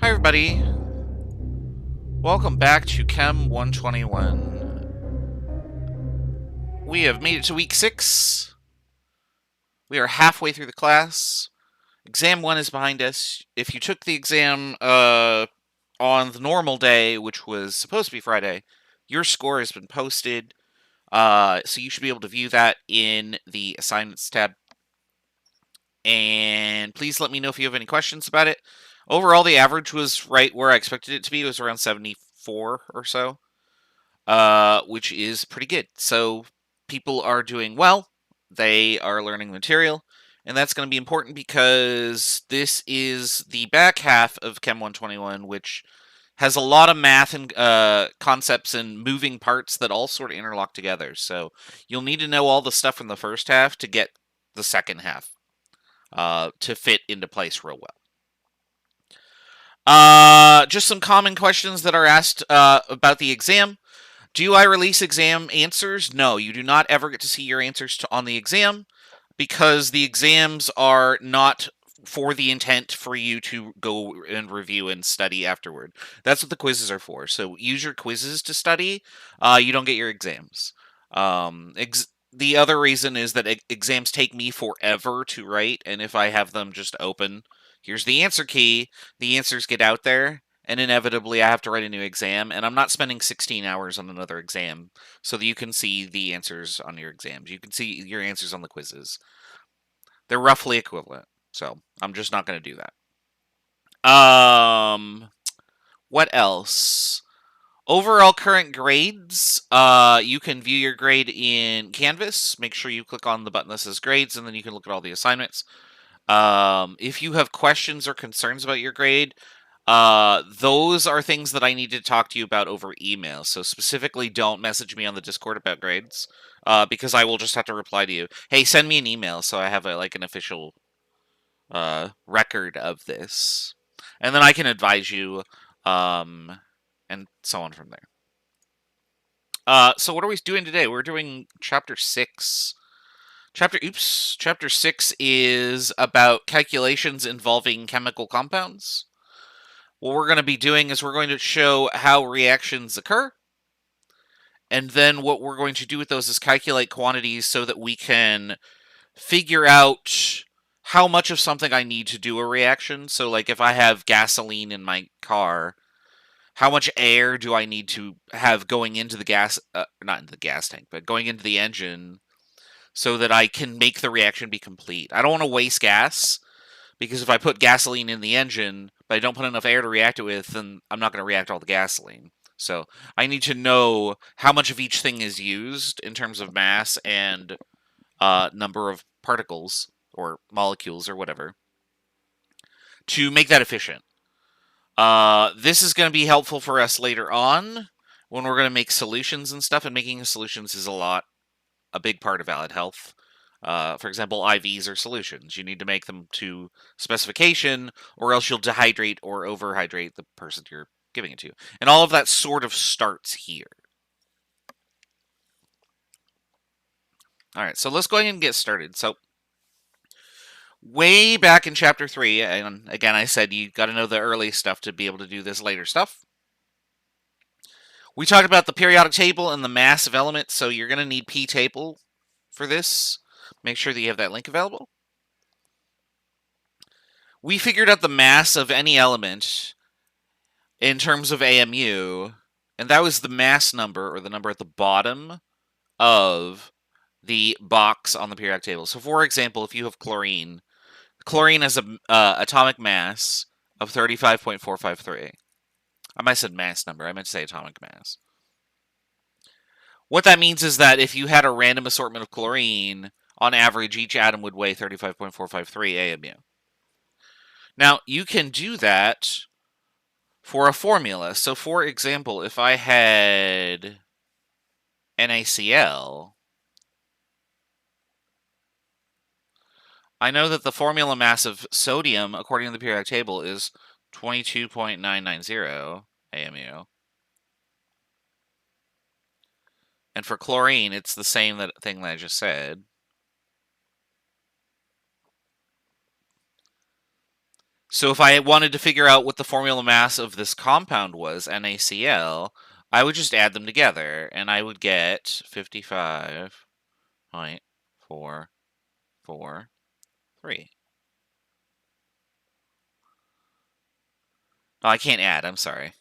Hi everybody, welcome back to Chem 121. We have made it to week 6. We are halfway through the class. Exam 1 is behind us. If you took the exam on the normal day, which was supposed to be Friday, your score has been posted. So you should be able to view that in the assignments tab. And please let me know if you have any questions about it. Overall, the average was right where I expected it to be. It was around 74 or so, which is pretty good. So people are doing well. They are learning material. And that's going to be important because this is the back half of Chem 121, which has a lot of math and concepts and moving parts that all sort of interlock together. So you'll need to know all the stuff from the first half to get the second half to fit into place real well. Just some common questions that are asked about the exam. Do I release exam answers? No, you do not ever get to see your answers on the exam, because the exams are not for the intent for you to go and review and study afterward. That's what the quizzes are for. So use your quizzes to study. You don't get your exams. The other reason is that exams take me forever to write, and if I have them just open, here's the answer key, the answers get out there, and inevitably I have to write a new exam, and I'm not spending 16 hours on another exam so that you can see the answers on your exams. You can see your answers on the quizzes. They're roughly equivalent, so I'm just not going to do that. What else? Overall current grades, you can view your grade in Canvas. Make sure you click on the button that says grades, and then you can look at all the assignments. If you have questions or concerns about your grade, those are things that I need to talk to you about over email. So specifically, don't message me on the Discord about grades, because I will just have to reply to you. Hey, send me an email so I have an official record of this, and then I can advise you, and so on from there. So what are we doing today? We're doing chapter 6. Chapter 6 is about calculations involving chemical compounds. What we're going to be doing is we're going to show how reactions occur, and then what we're going to do with those is calculate quantities so that we can figure out how much of something I need to do a reaction. So, like, if I have gasoline in my car, how much air do I need to have going into the gas, not into the gas tank, but going into the engine, so that I can make the reaction be complete. I don't want to waste gas, because if I put gasoline in the engine, but I don't put enough air to react it with, then I'm not going to react all the gasoline. So I need to know how much of each thing is used in terms of mass and number of particles or molecules or whatever to make that efficient. This is going to be helpful for us later on when we're going to make solutions and stuff, and making solutions is a big part of allied health. For example, IVs are solutions. You need to make them to specification, or else you'll dehydrate or overhydrate the person you're giving it to. And all of that sort of starts here. All right, so let's go ahead and get started. So, way back in chapter 3, and again, I said you got to know the early stuff to be able to do this later stuff. We talked about the periodic table and the mass of elements, so you're going to need P table for this. Make sure that you have that link available. We figured out the mass of any element in terms of AMU, and that was the mass number, or the number at the bottom of the box on the periodic table. So, for example, if you have chlorine has an atomic mass of 35.453. I might have said mass number. I meant to say atomic mass. What that means is that if you had a random assortment of chlorine, on average, each atom would weigh 35.453 AMU. Now, you can do that for a formula. So, for example, if I had NaCl, I know that the formula mass of sodium, according to the periodic table, is 22.990 AMU. And for chlorine, it's the same thing that I just said. So if I wanted to figure out what the formula mass of this compound was, NaCl, I would just add them together, and I would get 55.443. Oh, I can't add, I'm sorry.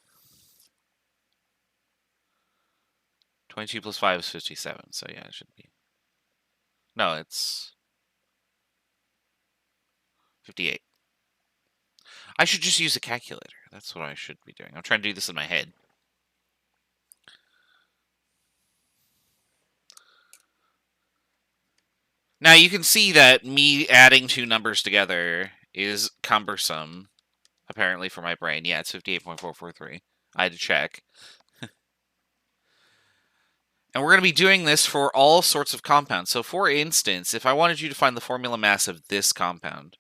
22 plus 5 is 57, so yeah, it should be. No, it's 58. I should just use a calculator. That's what I should be doing. I'm trying to do this in my head. Now, you can see that me adding two numbers together is cumbersome, apparently, for my brain. Yeah, it's 58.443. I had to check. And we're going to be doing this for all sorts of compounds. So, for instance, if I wanted you to find the formula mass of this compound,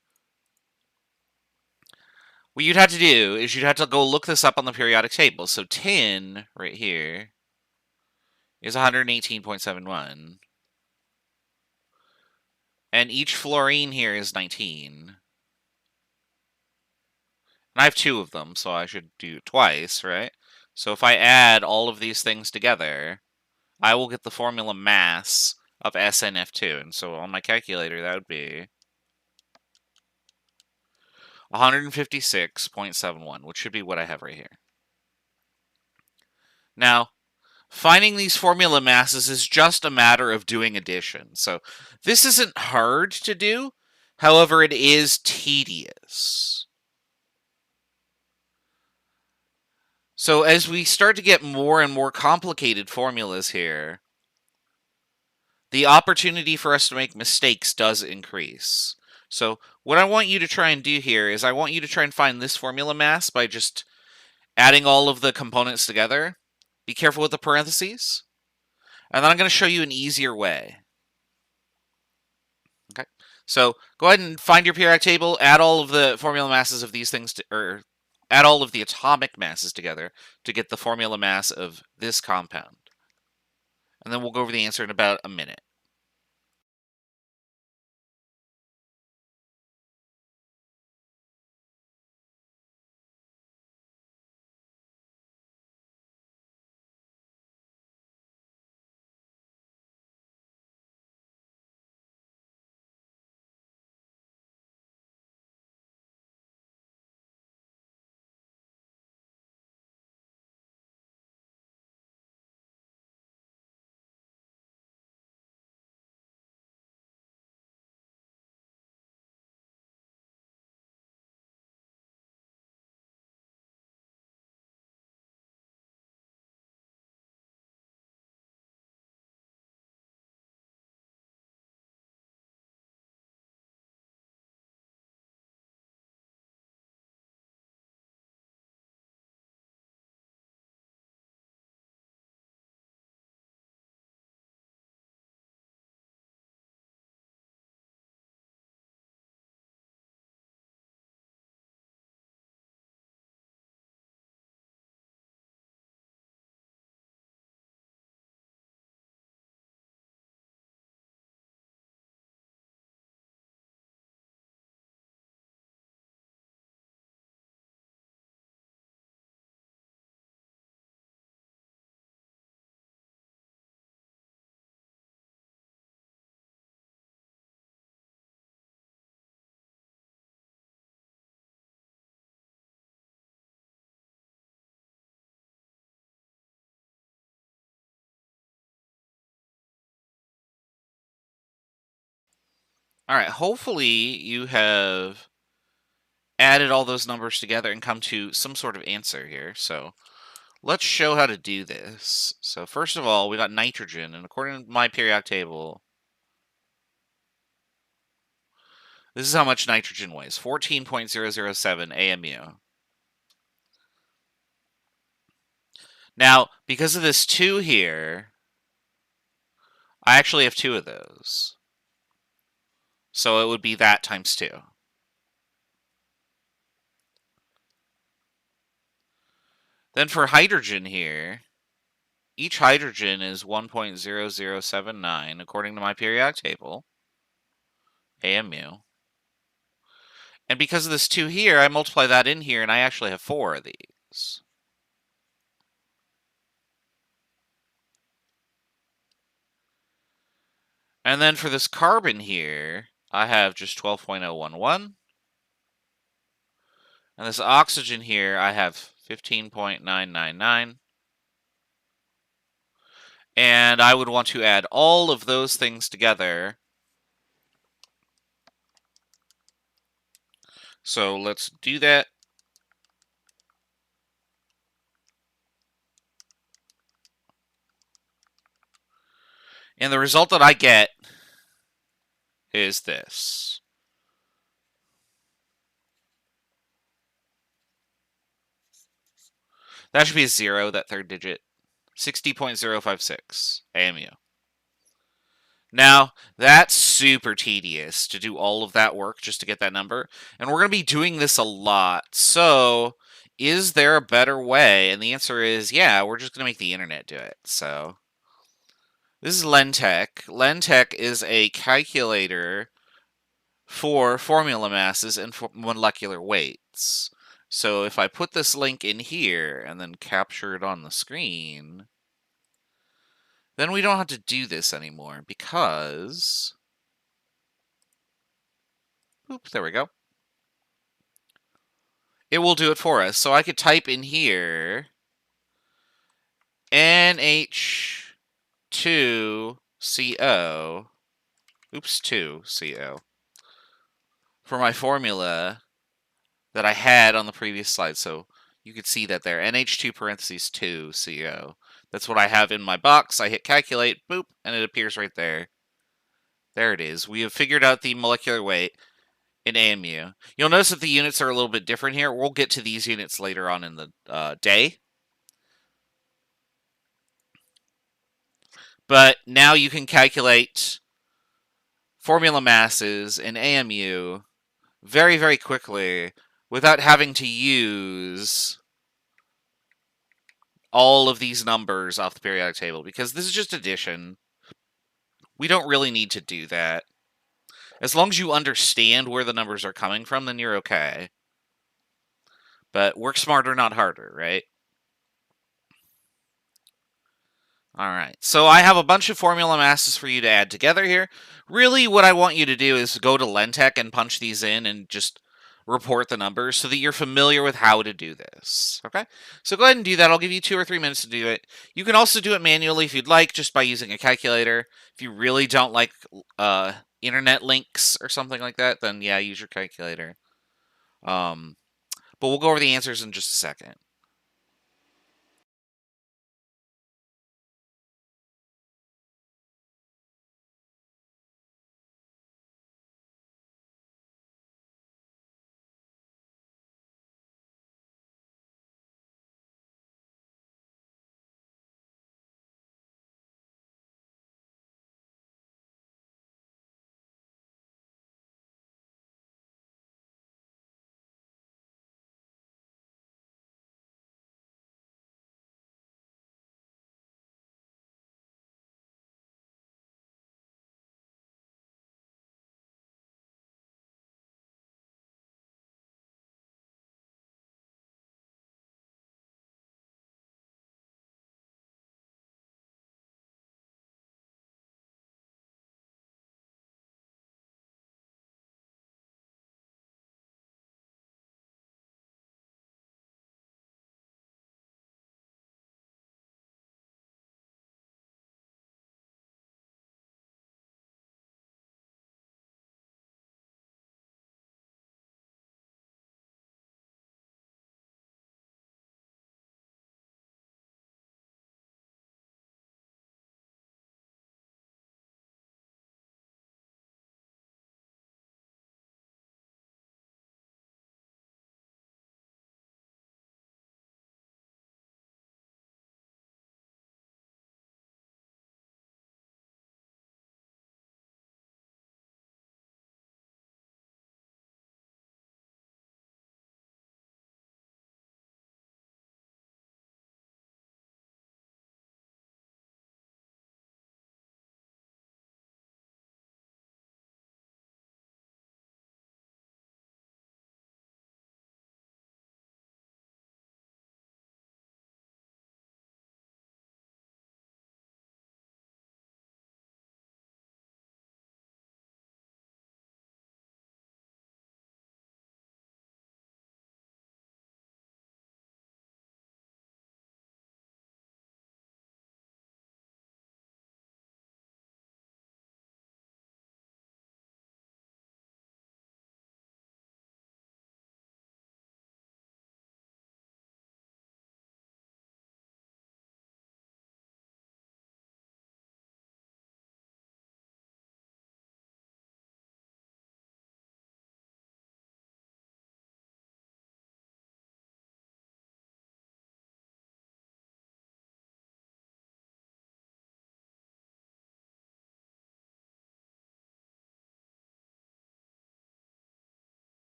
What you'd have to do is you'd have to go look this up on the periodic table. So tin, right here, is 118.71. And each fluorine here is 19. And I have 2 of them, so I should do it twice, right? So if I add all of these things together, I will get the formula mass of SnF2. And so on my calculator, that would be 156.71, which should be what I have right here. Now, finding these formula masses is just a matter of doing addition. So this isn't hard to do. However, it is tedious. So as we start to get more and more complicated formulas here, the opportunity for us to make mistakes does increase. So what I want you to try and do here is I want you to try and find this formula mass by just adding all of the components together. Be careful with the parentheses. And then I'm going to show you an easier way. Okay. So go ahead and find your periodic table, add all of the formula masses of these things, or add all of the atomic masses together to get the formula mass of this compound. And then we'll go over the answer in about a minute. All right, hopefully you have added all those numbers together and come to some sort of answer here. So let's show how to do this. So first of all, we got nitrogen, and according to my periodic table, this is how much nitrogen weighs, 14.007 AMU. Now, because of this 2 here, I actually have 2 of those. So it would be that times 2. Then for hydrogen here, each hydrogen is 1.0079 according to my periodic table, AMU. And because of this 2 here, I multiply that in here, and I actually have 4 of these. And then for this carbon here, I have just 12.011. And this oxygen here, I have 15.999. And I would want to add all of those things together. So let's do that. And the result that I get is this. That should be a 0, that third digit. 60.056 AMU. Now, that's super tedious to do all of that work just to get that number. And we're going to be doing this a lot. So, is there a better way? And the answer is yeah, we're just going to make the internet do it. So, this is Lentech. Lentech is a calculator for formula masses and for molecular weights. So, if I put this link in here and then capture it on the screen, then we don't have to do this anymore because... Oop, there we go. It will do it for us. So I could type in here NH2CO, oops, 2CO, for my formula that I had on the previous slide. So you could see that there, NH2 parentheses 2CO. That's what I have in my box. I hit calculate, boop, and it appears right there. There it is. We have figured out the molecular weight in AMU. You'll notice that the units are a little bit different here. We'll get to these units later on in the day. But now you can calculate formula masses in AMU very, very quickly without having to use all of these numbers off the periodic table, because this is just addition. We don't really need to do that. As long as you understand where the numbers are coming from, then you're okay. But work smarter, not harder, right? All right, so I have a bunch of formula masses for you to add together here. Really, what I want you to do is go to Lentech and punch these in and just report the numbers so that you're familiar with how to do this, okay? So go ahead and do that. I'll give you 2 or 3 minutes to do it. You can also do it manually if you'd like, just by using a calculator. If you really don't like internet links or something like that, then yeah, use your calculator. But we'll go over the answers in just a second.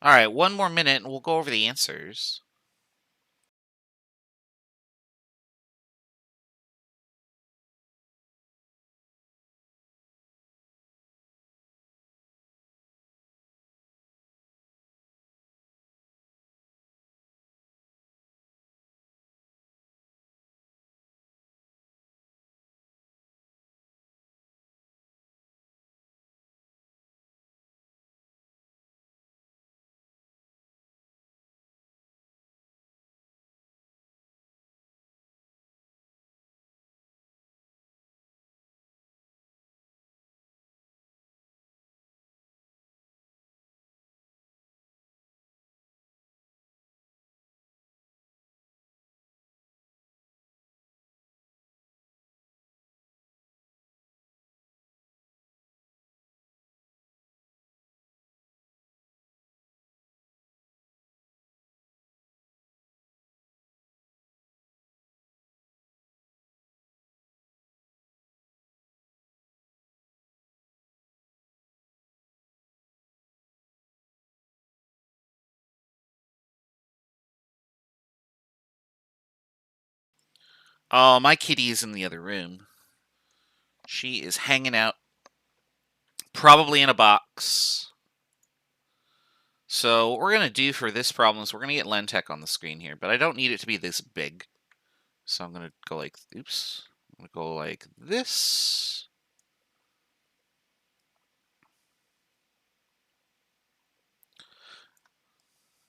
All right, one more minute and we'll go over the answers. Oh, my kitty is in the other room. She is hanging out, probably in a box. So what we're going to do for this problem is we're going to get Lentech on the screen here, but I don't need it to be this big. So I'm going to go like, oops, I'm going to go like this.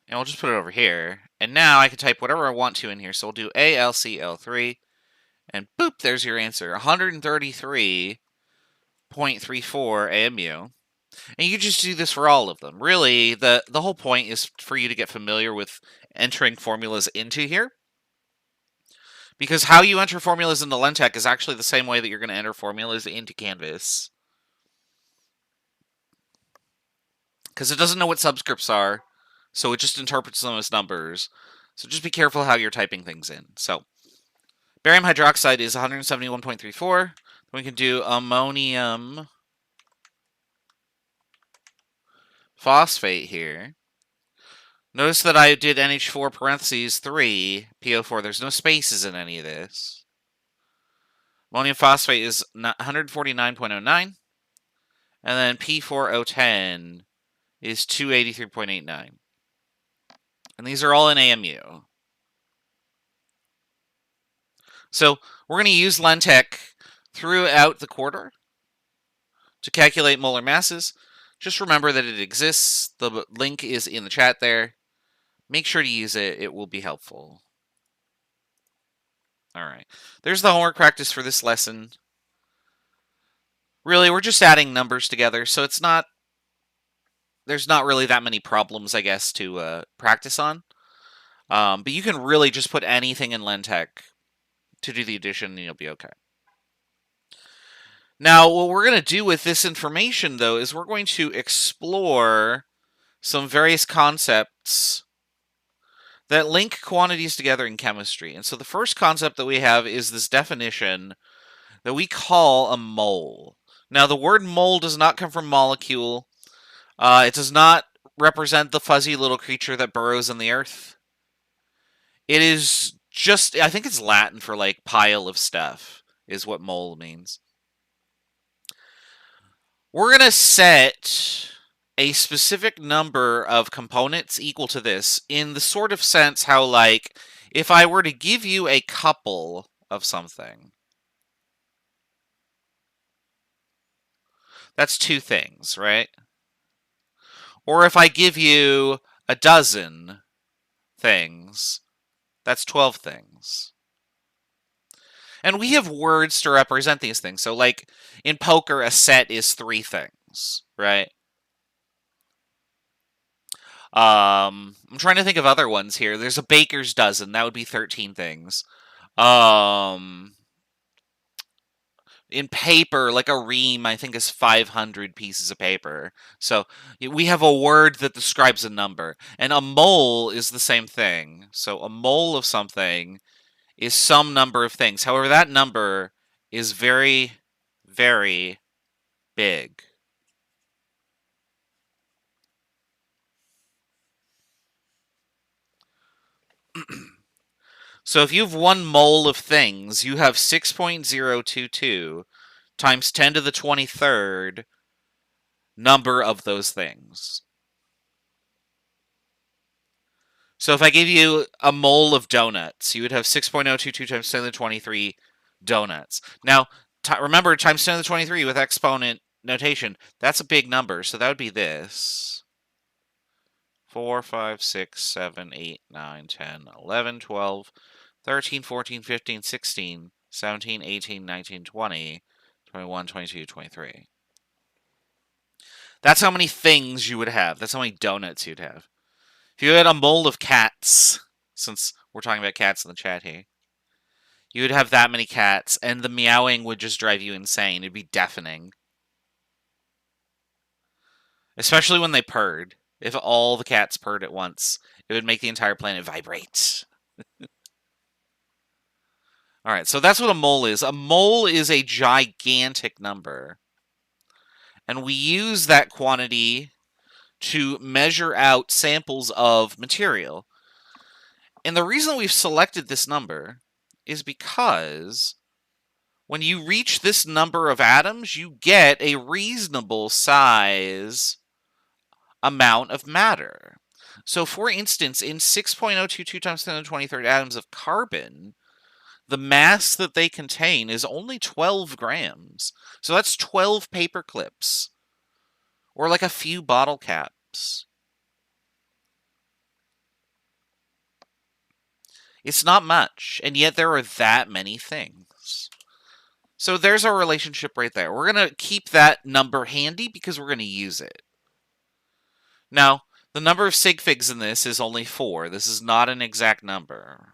And we'll just put it over here. And now I can type whatever I want to in here. So we'll do ALCL3. And boop, there's your answer. 133.34 AMU. And you can just do this for all of them. Really, the whole point is for you to get familiar with entering formulas into here. Because how you enter formulas into Lentech is actually the same way that you're going to enter formulas into Canvas. Because it doesn't know what subscripts are, so it just interprets them as numbers. So just be careful how you're typing things in. So barium hydroxide is 171.34. Then we can do ammonium phosphate here. Notice that I did NH4 parentheses 3, PO4. There's no spaces in any of this. Ammonium phosphate is 149.09. And then P4O10 is 283.89. And these are all in AMU. So we're going to use Lentech throughout the quarter to calculate molar masses. Just remember that it exists. The link is in the chat there. Make sure to use it. It will be helpful. All right. There's the homework practice for this lesson. Really, we're just adding numbers together, so there's not really that many problems, I guess, to practice on. But you can really just put anything in Lentech to do the addition, and you'll be okay. Now, what we're going to do with this information, though, is we're going to explore some various concepts that link quantities together in chemistry. And so the first concept that we have is this definition that we call a mole. Now, the word mole does not come from molecule. It does not represent the fuzzy little creature that burrows in the earth. It is just, I think it's Latin for like pile of stuff, is what mole means. We're going to set a specific number of components equal to this in the sort of sense how, like, if I were to give you a couple of something, that's 2 things, right? Or if I give you a dozen things, that's 12 things. And we have words to represent these things. So, like, in poker, a set is 3 things, right? I'm trying to think of other ones here. There's a baker's dozen. That would be 13 things. In paper, like a ream, I think is 500 pieces of paper. So we have a word that describes a number. And a mole is the same thing. So a mole of something is some number of things. However, that number is very, very big. So if you have 1 mole of things, you have 6.022 times 10 to the 23rd number of those things. So if I gave you a mole of donuts, you would have 6.022 times 10 to the 23 donuts. Now, remember, times 10 to the 23 with exponent notation, that's a big number, so that would be this. 4, 5, 6, 7, 8, 9, 10, 11, 12, 13, 14, 15, 16, 17, 18, 19, 20, 21, 22, 23. That's how many things you would have. That's how many donuts you'd have. If you had a mold of cats, since we're talking about cats in the chat here, you would have that many cats, and the meowing would just drive you insane. It'd be deafening. Especially when they purred. If all the cats purred at once, it would make the entire planet vibrate. Alright, so that's what a mole is. A mole is a gigantic number. And we use that quantity to measure out samples of material. And the reason we've selected this number is because when you reach this number of atoms, you get a reasonable size amount of matter. So, for instance, in 6.022 times 10 to the 23rd atoms of carbon, the mass that they contain is only 12 grams. So that's 12 paper clips, or like a few bottle caps. It's not much, and yet there are that many things. So there's our relationship right there. We're going to keep that number handy because we're going to use it. Now, the number of sig figs in this is only 4. This is not an exact number.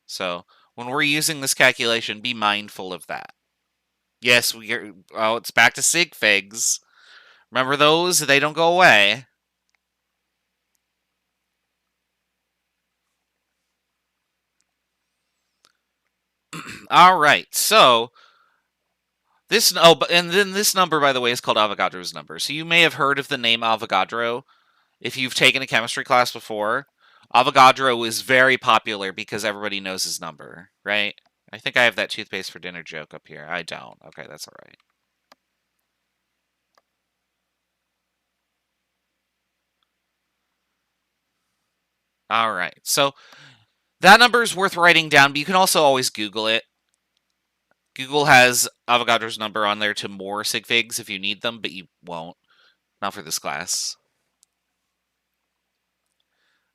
So when we're using this calculation, be mindful of that. Yes, it's back to sig figs. Remember those? They don't go away. All right, so and then this number, by the way, is called Avogadro's number. So you may have heard of the name Avogadro if you've taken a chemistry class before. Avogadro is very popular because everybody knows his number, right? I think I have that toothpaste for dinner joke up here. I don't. Okay, that's all right. All right, so that number is worth writing down, but you can also always Google it. Google has Avogadro's number on there to more sig figs if you need them, but you won't. Not for this class.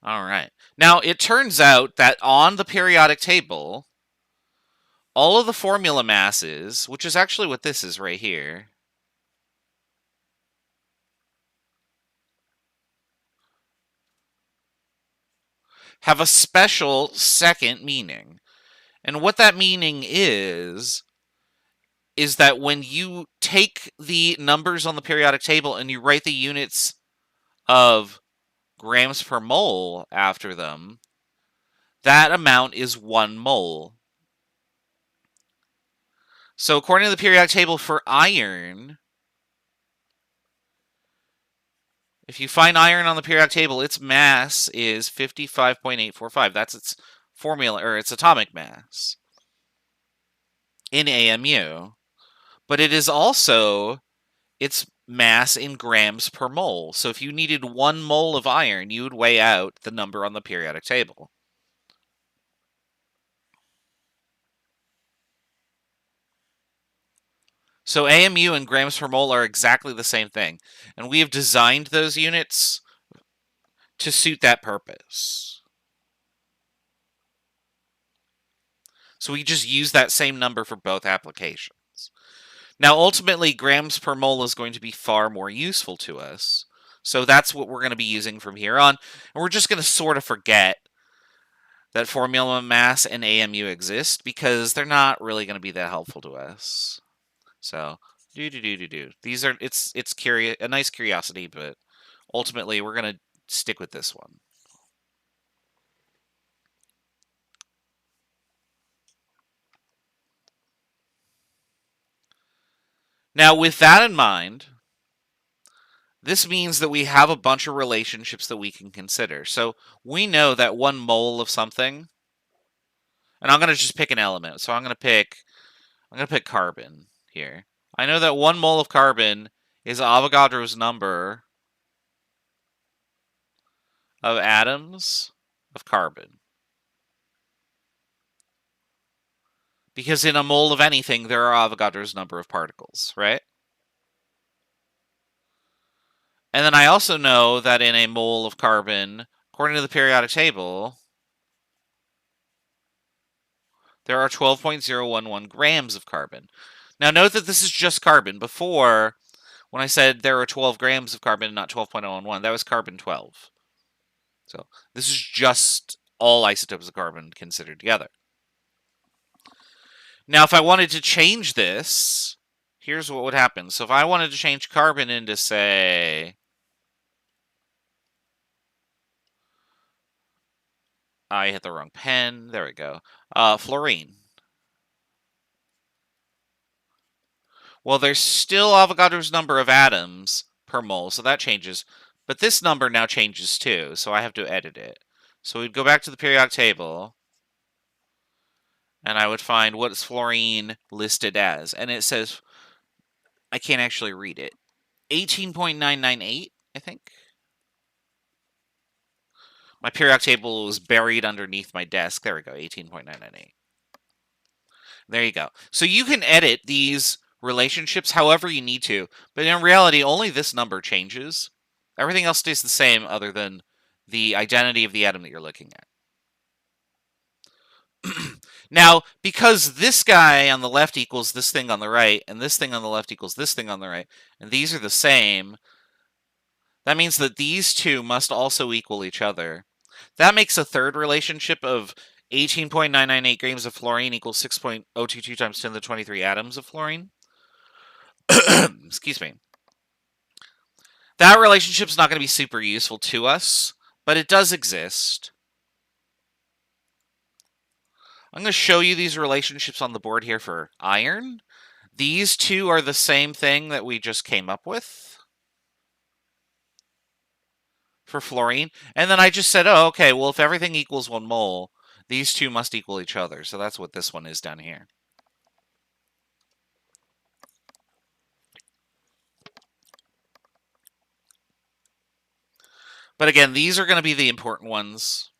All right. Now, it turns out that on the periodic table, all of the formula masses, which is actually what this is right here, have a special second meaning. And what that meaning is that when you take the numbers on the periodic table and you write the units of grams per mole after them, that amount is 1 mole. So according to the periodic table for iron, if you find iron on the periodic table, its mass is 55.845. That's its formula, or its atomic mass in AMU. But it is also its mass in grams per mole. So if you needed 1 mole of iron, you would weigh out the number on the periodic table. So AMU and grams per mole are exactly the same thing. And we have designed those units to suit that purpose. So we just use that same number for both applications. Now, ultimately, grams per mole is going to be far more useful to us. So that's what we're going to be using from here on. And we're just going to sort of forget that formula mass and AMU exist because they're not really going to be that helpful to us. So, these are it's a nice curiosity, but ultimately we're going to stick with this one. Now, with that in mind, this means that we have a bunch of relationships that we can consider. So we know that 1 mole of something, and I'm going to just pick an element. So I'm going to pick carbon here. I know that 1 mole of carbon is Avogadro's number of atoms of carbon. Because in a mole of anything, there are Avogadro's number of particles, right? And then I also know that in a mole of carbon, according to the periodic table, there are 12.011 grams of carbon. Now note that this is just carbon. Before, when I said there are 12 grams of carbon, not 12.011, that was carbon 12. So this is just all isotopes of carbon considered together. Now, if I wanted to change this, here's what would happen. So if I wanted to change carbon into, say, I hit the wrong pen. There we go. Fluorine. Well, there's still Avogadro's number of atoms per mole, so that changes. But this number now changes too, so I have to edit it. So we'd go back to the periodic table, and I would find what is fluorine listed as. And it says, I can't actually read it, 18.998, I think. My periodic table was buried underneath my desk. There we go, 18.998. There you go. So you can edit these relationships however you need to, but in reality, only this number changes. Everything else stays the same other than the identity of the atom that you're looking at. Now, because this guy on the left equals this thing on the right, and this thing on the left equals this thing on the right, and these are the same, that means that these two must also equal each other. That makes a third relationship of 18.998 grams of fluorine equals 6.022 times 10 to the 23 atoms of fluorine. Excuse me. That relationship's not going to be super useful to us, but it does exist. I'm going to show you these relationships on the board here for iron. These two are the same thing that we just came up with for fluorine. And then I just said, oh, okay, well, if everything equals 1 mole, these two must equal each other. So that's what this one is down here. But again, these are going to be the important ones.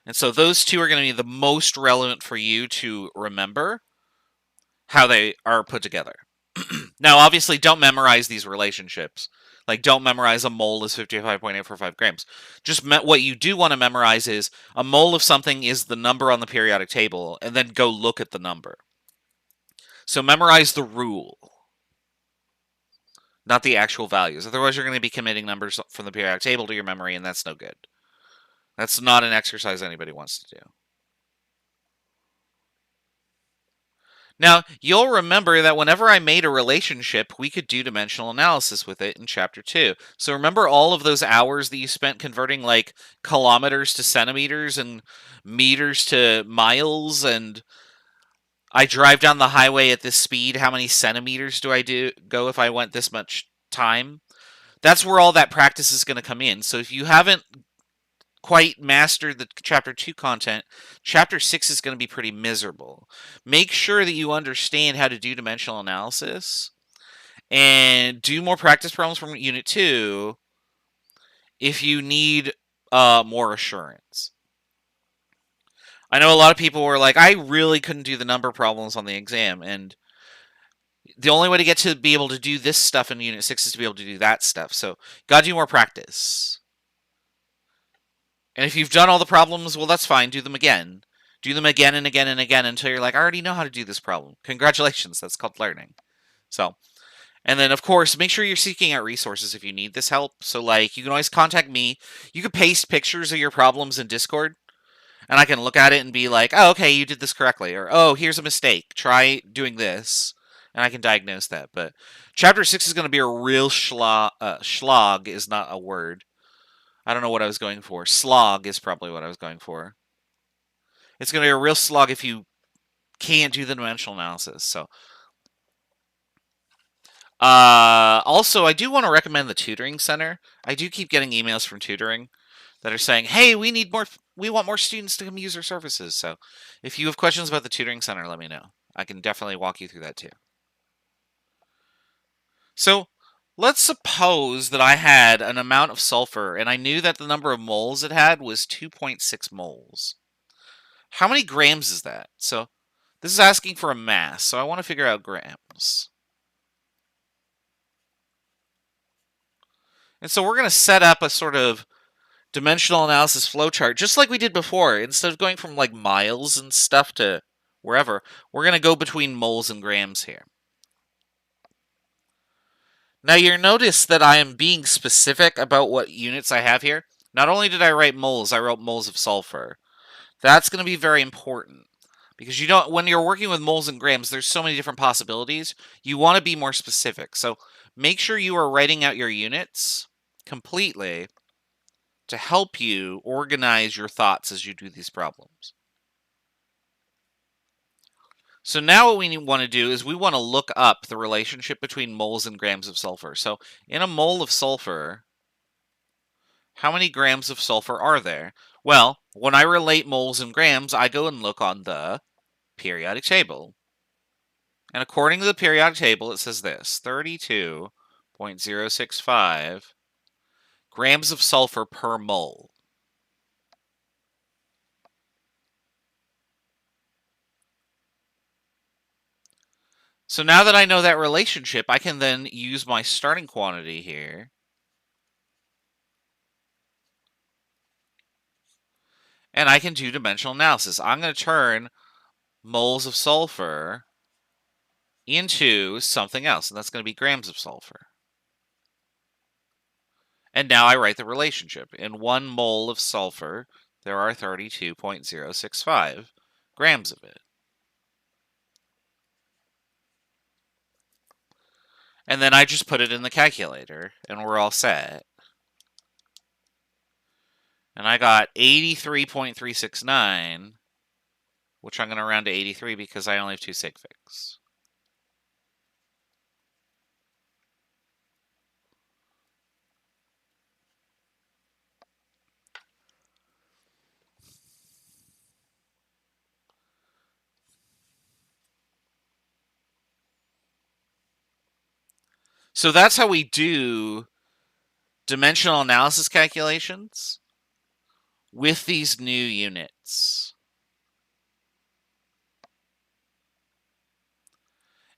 And so those two are going to be the most relevant for you to remember how they are put together. Now, obviously, don't memorize these relationships. Like, don't memorize a mole is 55.845 grams. Just what you do want to memorize is a mole of something is the number on the periodic table, and then go look at the number. So memorize the rule, not the actual values. Otherwise, you're going to be committing numbers from the periodic table to your memory, and that's no good. That's not an exercise anybody wants to do. Now, you'll remember that whenever I made a relationship, we could do dimensional analysis with it in Chapter 2. So remember all of those hours that you spent converting, like, kilometers to centimeters and meters to miles, and I drive down the highway at this speed, how many centimeters do I go if I went this much time? That's where all that practice is going to come in. So if you haven't quite mastered the Chapter 2 content, Chapter 6 is going to be pretty miserable. Make sure that you understand how to do dimensional analysis and do more practice problems from Unit 2 if you need more assurance. I know a lot of people were like, I really couldn't do the number problems on the exam, and the only way to get to be able to do this stuff in Unit 6 is to be able to do that stuff. So, gotta do more practice. And if you've done all the problems, well, that's fine. Do them again. Do them again and again and again until you're like, I already know how to do this problem. Congratulations, that's called learning. So, and then, of course, make sure you're seeking out resources if you need this help. So, like, you can always contact me. You can paste pictures of your problems in Discord, and I can look at it and be like, oh, okay, you did this correctly. Or, oh, here's a mistake. Try doing this. And I can diagnose that. But Chapter 6 is going to be a real schlag is not a word. I don't know what I was going for. Slog is probably what I was going for. It's going to be a real slog if you can't do the dimensional analysis. So, Also, I do want to recommend the tutoring center. I do keep getting emails from tutoring that are saying, "Hey, we want more students to come use our services." So, if you have questions about the tutoring center, let me know. I can definitely walk you through that too. So, let's suppose that I had an amount of sulfur and I knew that the number of moles it had was 2.6 moles. How many grams is that? So, this is asking for a mass, so I want to figure out grams. And so we're going to set up a sort of dimensional analysis flowchart, just like we did before. Instead of going from like miles and stuff to wherever, we're going to go between moles and grams here. Now you'll notice that I am being specific about what units I have here. Not only did I write moles, I wrote moles of sulfur. That's going to be very important because when you're working with moles and grams, there's so many different possibilities. You want to be more specific. So make sure you are writing out your units completely to help you organize your thoughts as you do these problems. So now what we want to do is we want to look up the relationship between moles and grams of sulfur. So in a mole of sulfur, how many grams of sulfur are there? Well, when I relate moles and grams, I go and look on the periodic table. And according to the periodic table, it says this, 32.065 grams of sulfur per mole. So now that I know that relationship, I can then use my starting quantity here. And I can do dimensional analysis. I'm going to turn moles of sulfur into something else, and that's going to be grams of sulfur. And now I write the relationship. In 1 mole of sulfur, there are 32.065 grams of it. And then I just put it in the calculator, and we're all set. And I got 83.369, which I'm going to round to 83 because I only have 2 sig figs. So that's how we do dimensional analysis calculations with these new units.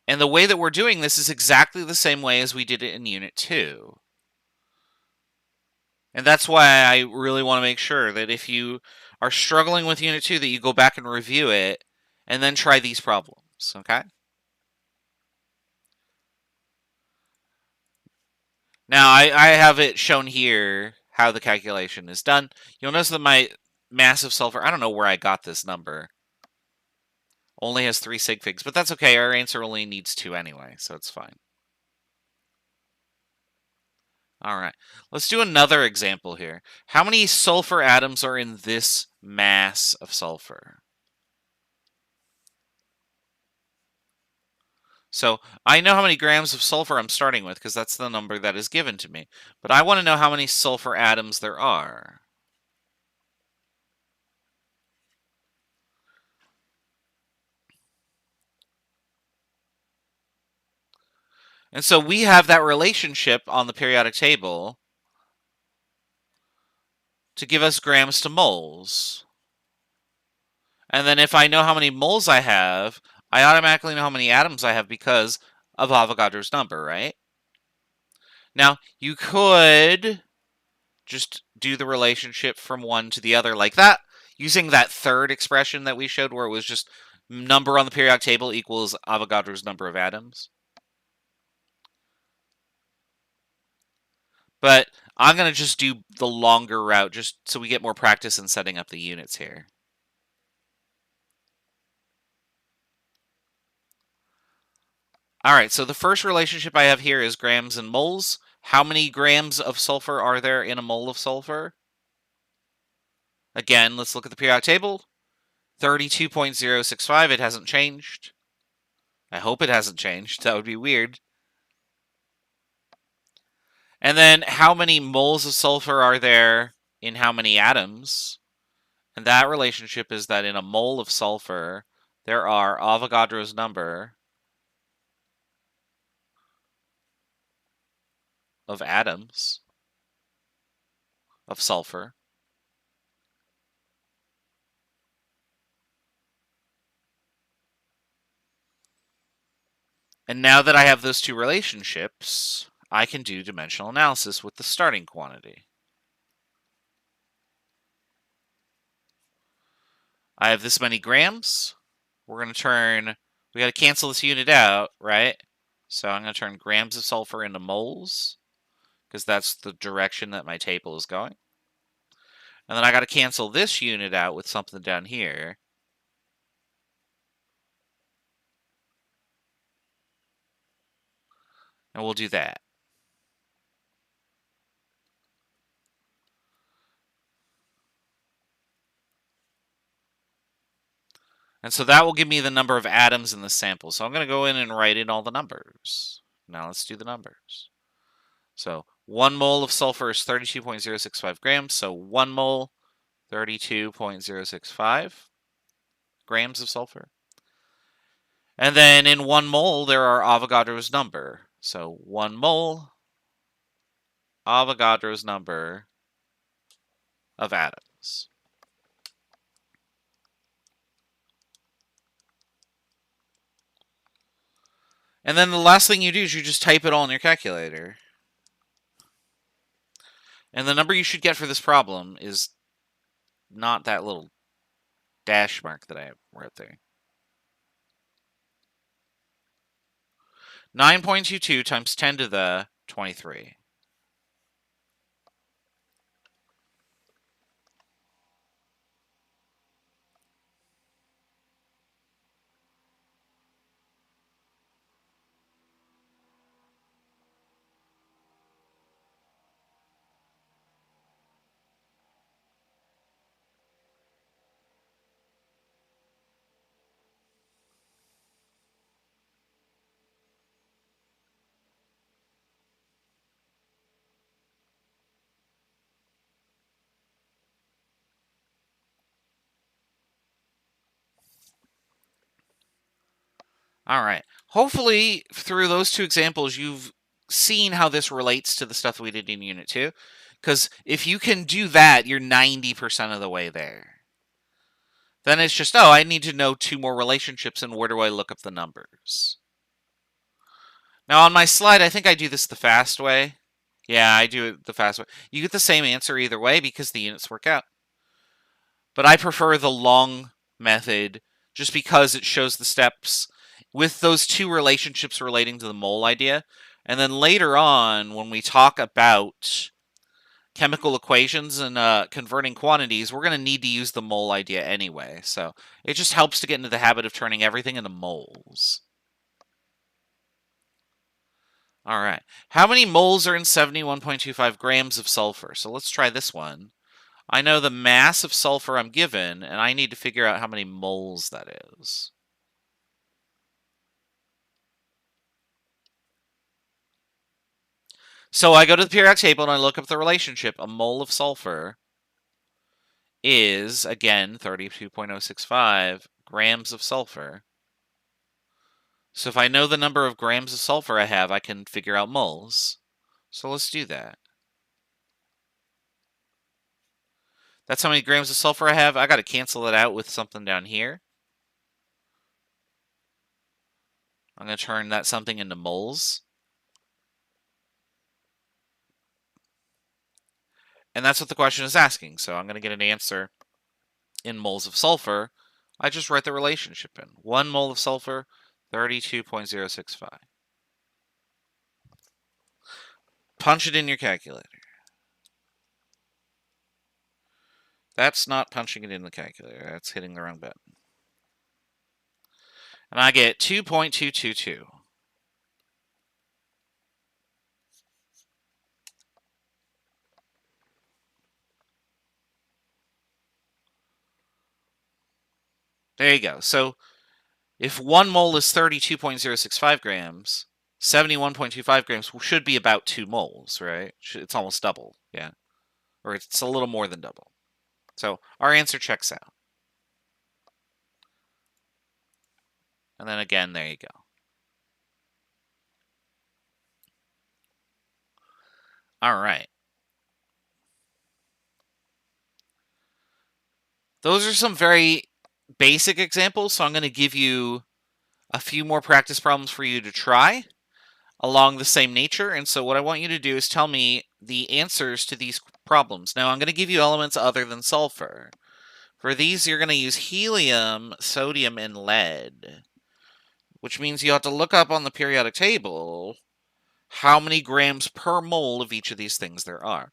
And the way that we're doing this is exactly the same way as we did it in Unit 2. And that's why I really want to make sure that if you are struggling with Unit 2, that you go back and review it and then try these problems, okay? Now, I have it shown here how the calculation is done. You'll notice that my massive sulfur, I don't know where I got this number, only has 3 sig figs, but that's okay. Our answer only needs 2 anyway, so it's fine. All right, let's do another example here. How many sulfur atoms are in this mass of sulfur? So I know how many grams of sulfur I'm starting with because that's the number that is given to me. But I want to know how many sulfur atoms there are. And so we have that relationship on the periodic table to give us grams to moles. And then if I know how many moles I have, I automatically know how many atoms I have because of Avogadro's number, right? Now, you could just do the relationship from one to the other like that, using that third expression that we showed where it was just number on the periodic table equals Avogadro's number of atoms. But I'm going to just do the longer route just so we get more practice in setting up the units here. All right, so the first relationship I have here is grams and moles. How many grams of sulfur are there in a mole of sulfur? Again, let's look at the periodic table. 32.065, it hasn't changed. I hope it hasn't changed. That would be weird. And then how many moles of sulfur are there in how many atoms? And that relationship is that in a mole of sulfur, there are Avogadro's number of atoms of sulfur. And now that I have those two relationships, I can do dimensional analysis with the starting quantity. I have this many grams. We're going to turn, we got to cancel this unit out, right? So I'm going to turn grams of sulfur into moles, because that's the direction that my table is going. And then I got to cancel this unit out with something down here. And we'll do that. And so that will give me the number of atoms in the sample. So I'm going to go in and write in all the numbers. Now let's do the numbers. So 1 mole of sulfur is 32.065 grams. So 1 mole, 32.065 grams of sulfur. And then in 1 mole, there are Avogadro's number. So 1 mole, Avogadro's number of atoms. And then the last thing you do is you just type it all in your calculator. And the number you should get for this problem is not that little dash mark that I wrote there. 9.22 times 10 to the 23. All right. Hopefully, through those two examples, you've seen how this relates to the stuff we did in Unit 2. Because if you can do that, you're 90% of the way there. Then it's just, oh, I need to know 2 more relationships, and where do I look up the numbers? Now, on my slide, I think I do this the fast way. Yeah, I do it the fast way. You get the same answer either way because the units work out. But I prefer the long method just because it shows the steps with those 2 relationships relating to the mole idea. And then later on, when we talk about chemical equations and converting quantities, we're going to need to use the mole idea anyway. So it just helps to get into the habit of turning everything into moles. All right. How many moles are in 71.25 grams of sulfur? So let's try this one. I know the mass of sulfur I'm given, and I need to figure out how many moles that is. So I go to the periodic table and I look up the relationship. A mole of sulfur is, again, 32.065 grams of sulfur. So if I know the number of grams of sulfur I have, I can figure out moles. So let's do that. That's how many grams of sulfur I have. I got to cancel it out with something down here. I'm going to turn that something into moles. And that's what the question is asking. So I'm going to get an answer in moles of sulfur. I just write the relationship in. 1 mole of sulfur, 32.065. Punch it in your calculator. That's not punching it in the calculator. That's hitting the wrong button. And I get 2.222. There you go. So if 1 mole is 32.065 grams, 71.25 grams should be about 2 moles, right? It's almost double, yeah. Or it's a little more than double. So our answer checks out. And then again, there you go. All right. Those are some very basic examples, so I'm going to give you a few more practice problems for you to try along the same nature. And so what I want you to do is tell me the answers to these problems. Now, I'm going to give you elements other than sulfur. For these, you're going to use helium, sodium, and lead, which means you have to look up on the periodic table how many grams per mole of each of these things there are.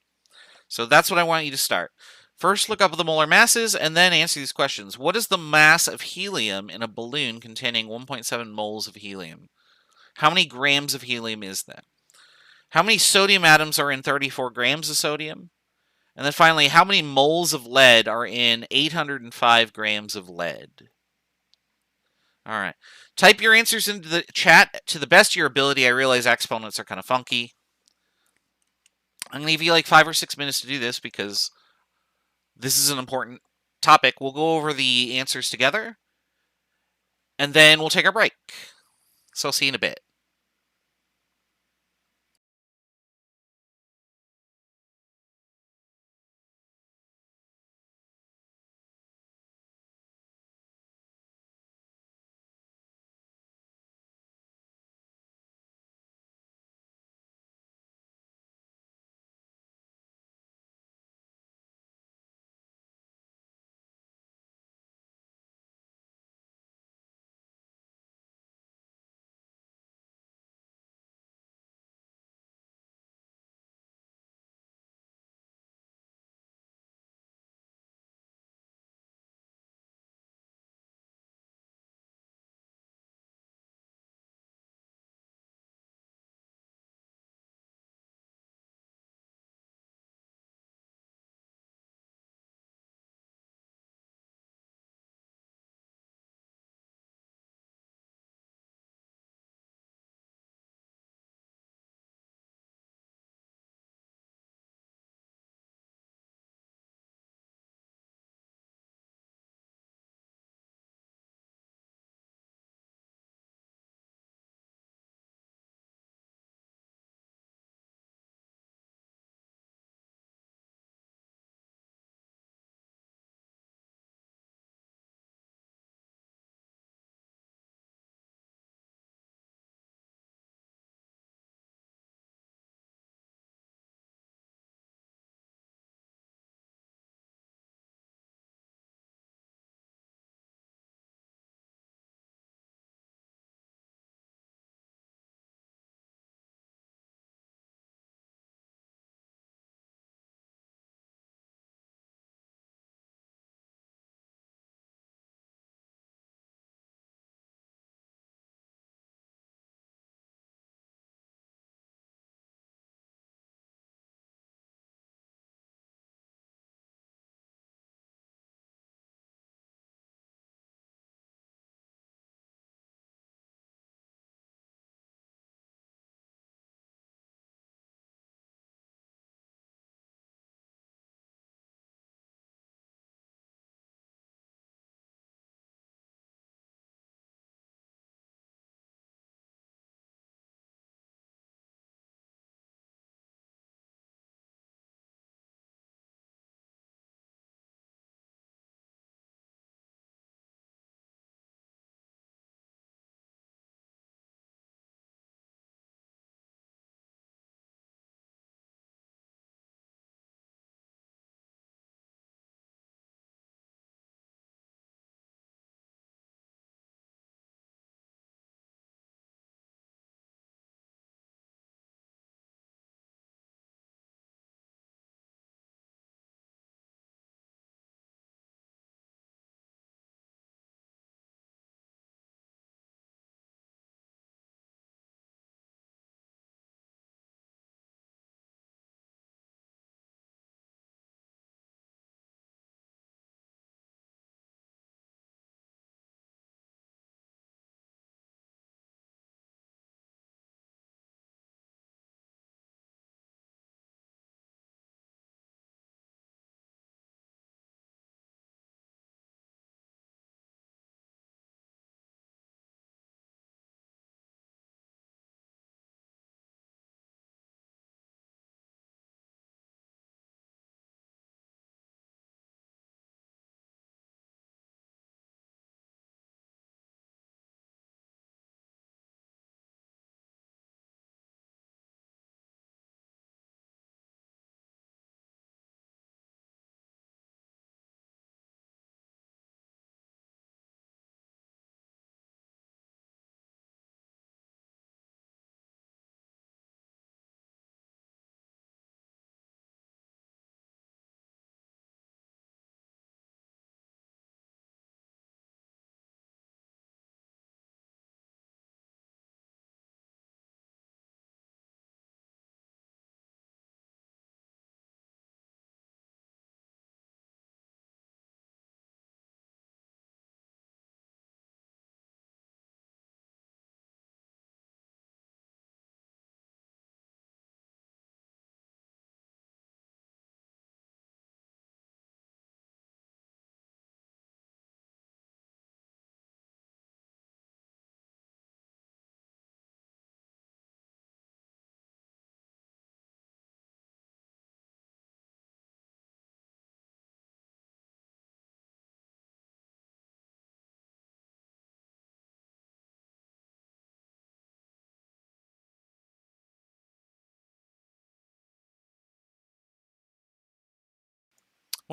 So that's what I want you to start. First, look up the molar masses, and then answer these questions. What is the mass of helium in a balloon containing 1.7 moles of helium? How many grams of helium is that? How many sodium atoms are in 34 grams of sodium? And then finally, how many moles of lead are in 805 grams of lead? All right. Type your answers into the chat to the best of your ability. I realize exponents are kind of funky. I'm going to give you like 5 or 6 minutes to do this because this is an important topic. We'll go over the answers together, and then we'll take our break. So I'll see you in a bit.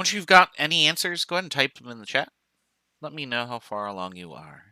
Once you've got any answers, go ahead and type them in the chat. Let me know how far along you are.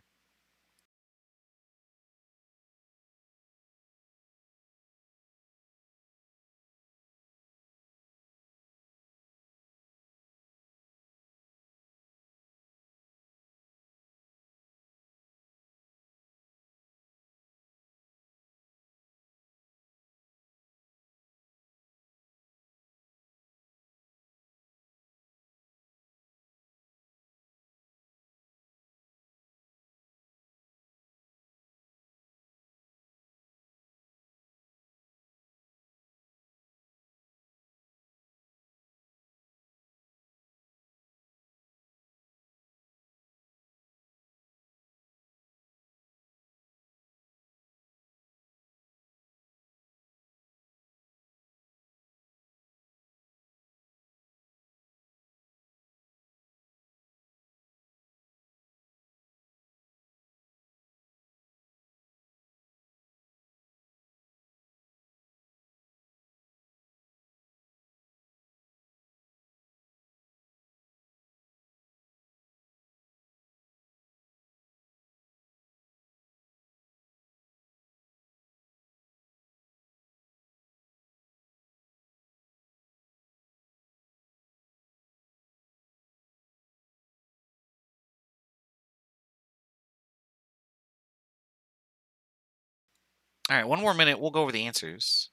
All right, one more minute. We'll go over the answers.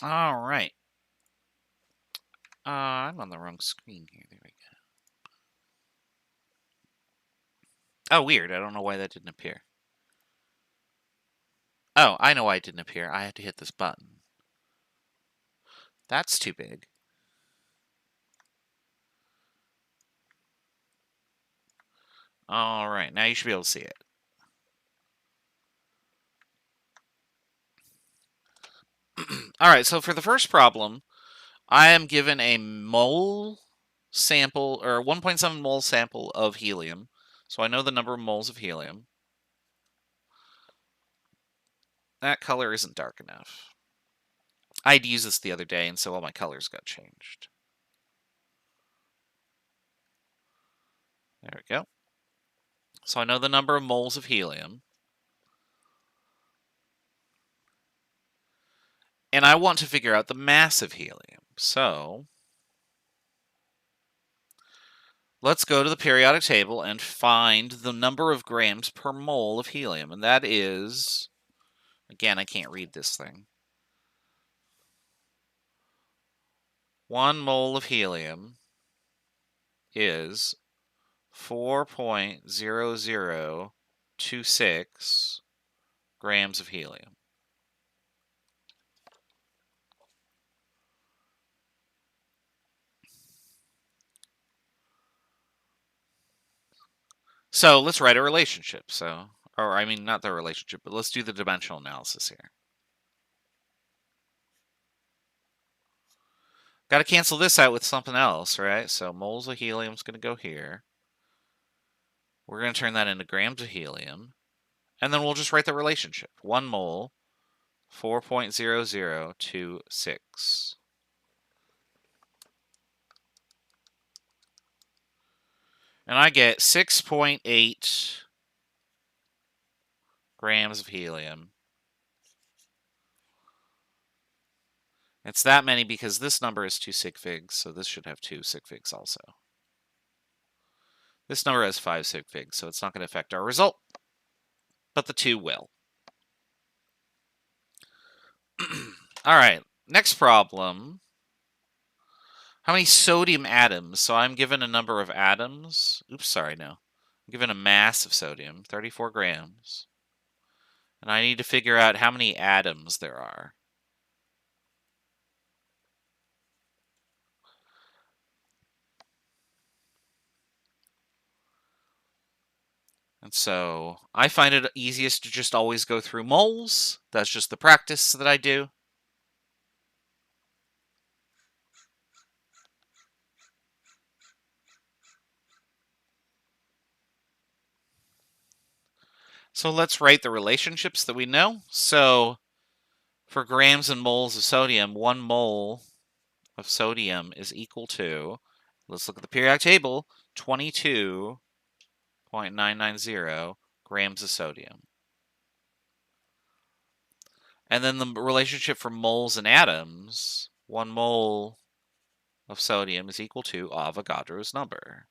All right. I'm on the wrong screen here. There we go. Oh, weird. I don't know why that didn't appear. Oh, I know why it didn't appear. I had to hit this button. That's too big. All right, now you should be able to see it. All right, so for the first problem, I am given a mole sample, or 1.7 mole sample of helium. So I know the number of moles of helium. That color isn't dark enough. I'd used this the other day, and so all my colors got changed. There we go. So I know the number of moles of helium. And I want to figure out the mass of helium. So let's go to the periodic table and find the number of grams per mole of helium. And that is, again, I can't read this thing. 1 mole of helium is 4.0026 grams of helium. So let's write a relationship. Or I mean, not the relationship, but let's do the dimensional analysis here. Got to cancel this out with something else, right? So moles of helium is going to go here. We're going to turn that into grams of helium. And then we'll just write the relationship. 1 mole, 4.0026. And I get 6.8 grams of helium. It's that many because this number is 2 sig figs, so this should have 2 sig figs also. This number has 5 sig figs, so it's not going to affect our result, but the 2 will. All right, next problem. How many sodium atoms? So I'm given a number of atoms. Oops, sorry, no. I'm given a mass of sodium, 34 grams. And I need to figure out how many atoms there are. And so I find it easiest to just always go through moles. That's just the practice that I do. So let's write the relationships that we know. So for grams and moles of sodium, 1 mole of sodium is equal to, let's look at the periodic table, 22.990 grams of sodium. And then the relationship for moles and atoms, 1 mole of sodium is equal to Avogadro's number.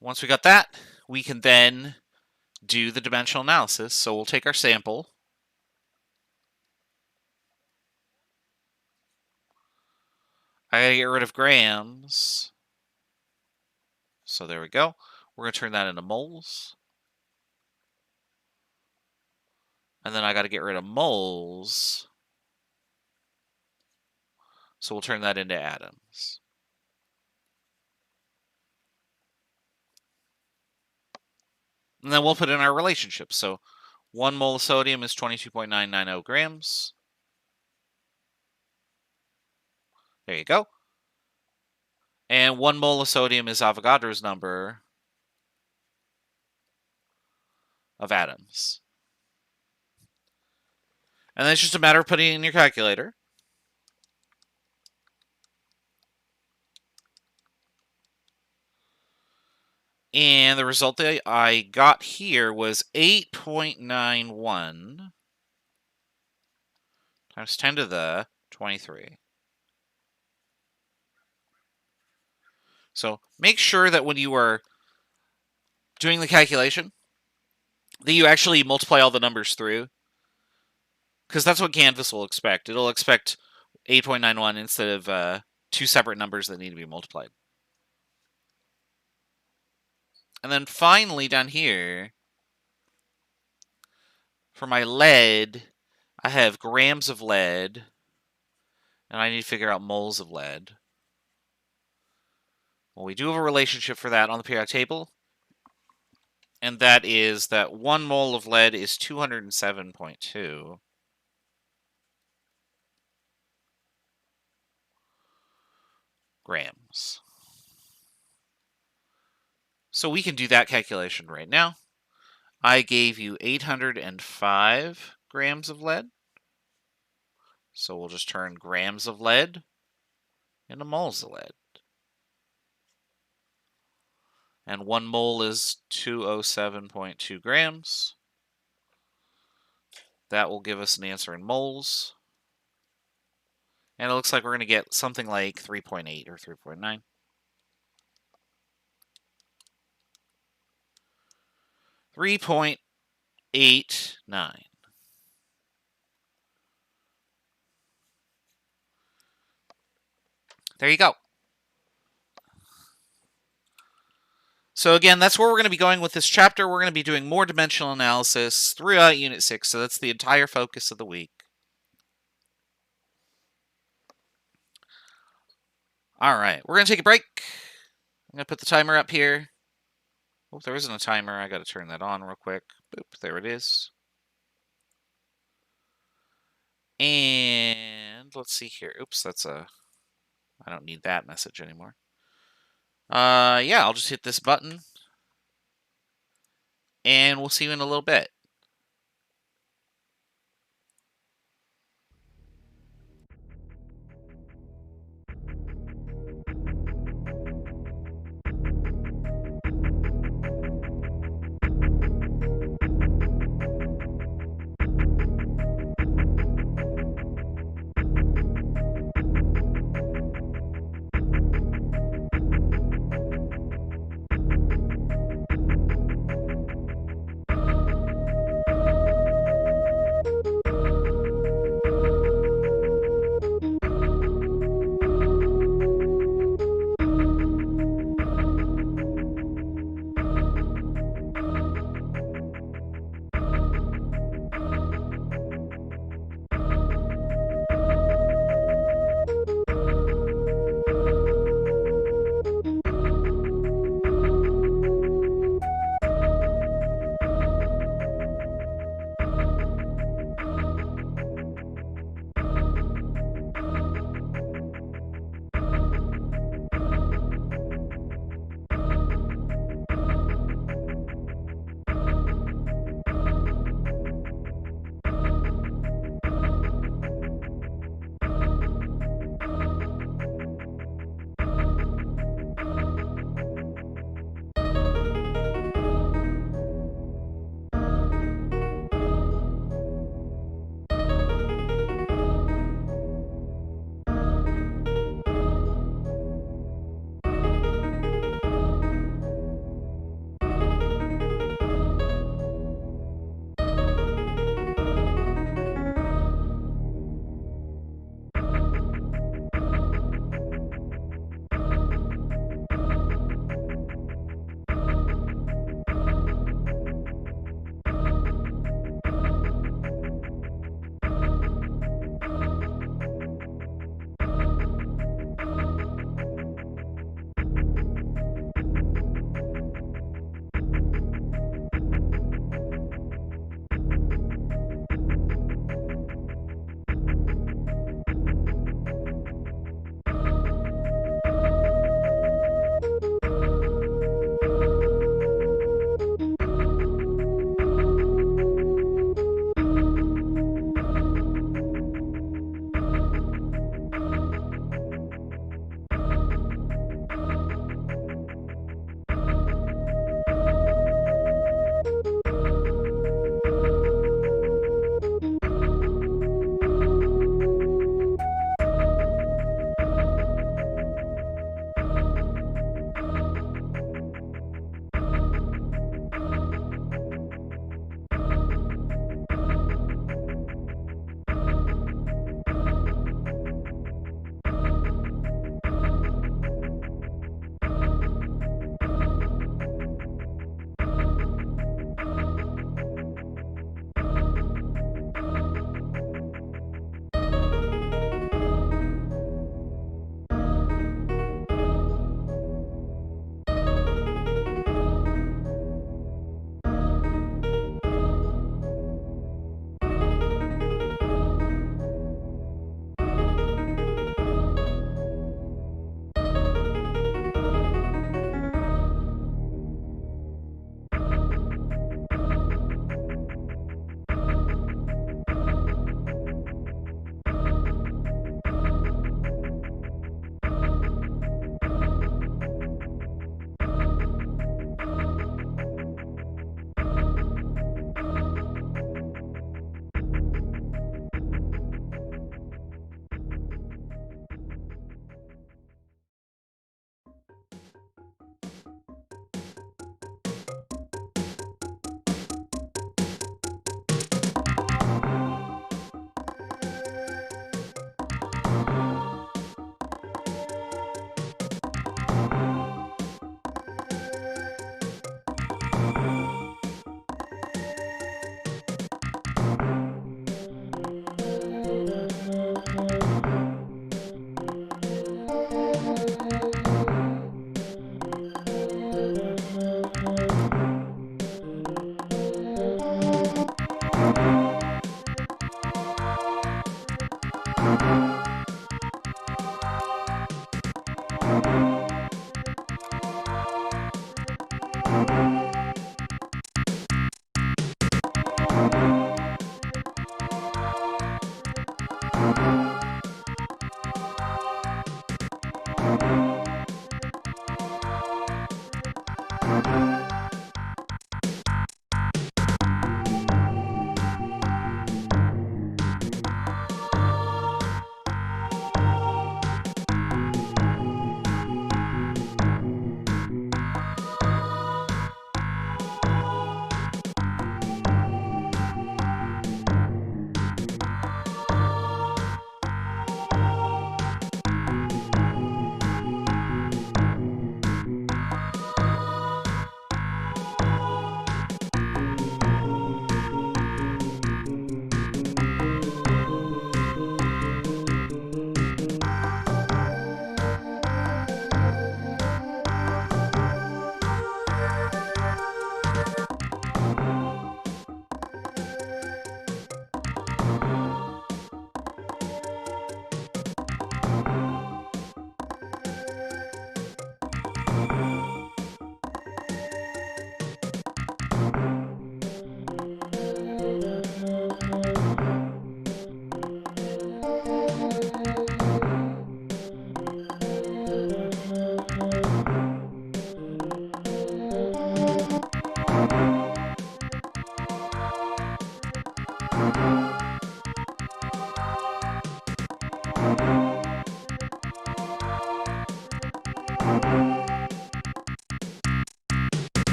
Once we got that, we can then do the dimensional analysis. So we'll take our sample. I gotta get rid of grams. So there we go. We're going to turn that into moles. And then I got to get rid of moles. So we'll turn that into atoms. And then we'll put in our relationship. So 1 mole of sodium is 22.990 grams. There you go. And 1 mole of sodium is Avogadro's number of atoms. And then it's just a matter of putting it in your calculator. And the result that I got here was 8.91 times 10 to the 23. So make sure that when you are doing the calculation, that you actually multiply all the numbers through. Because that's what Canvas will expect. It'll expect 8.91 instead of 2 separate numbers that need to be multiplied. And then finally down here, for my lead, I have grams of lead, and I need to figure out moles of lead. Well, we do have a relationship for that on the periodic table, and that is that 1 mole of lead is 207.2 grams. So we can do that calculation right now. I gave you 805 grams of lead. So we'll just turn grams of lead into moles of lead. And 1 mole is 207.2 grams. That will give us an answer in moles. And it looks like we're going to get something like 3.8 or 3.9. 3.89. There you go. So again, that's where we're going to be going with this chapter. We're going to be doing more dimensional analysis throughout Unit 6, so that's the entire focus of the week. All right, we're going to take a break. I'm going to put the timer up here. Oh, there isn't a timer. I got to turn that on real quick. Boop, there it is. And let's see here. Oops, that's a... I don't need that message anymore. Yeah, I'll just hit this button. And we'll see you in a little bit.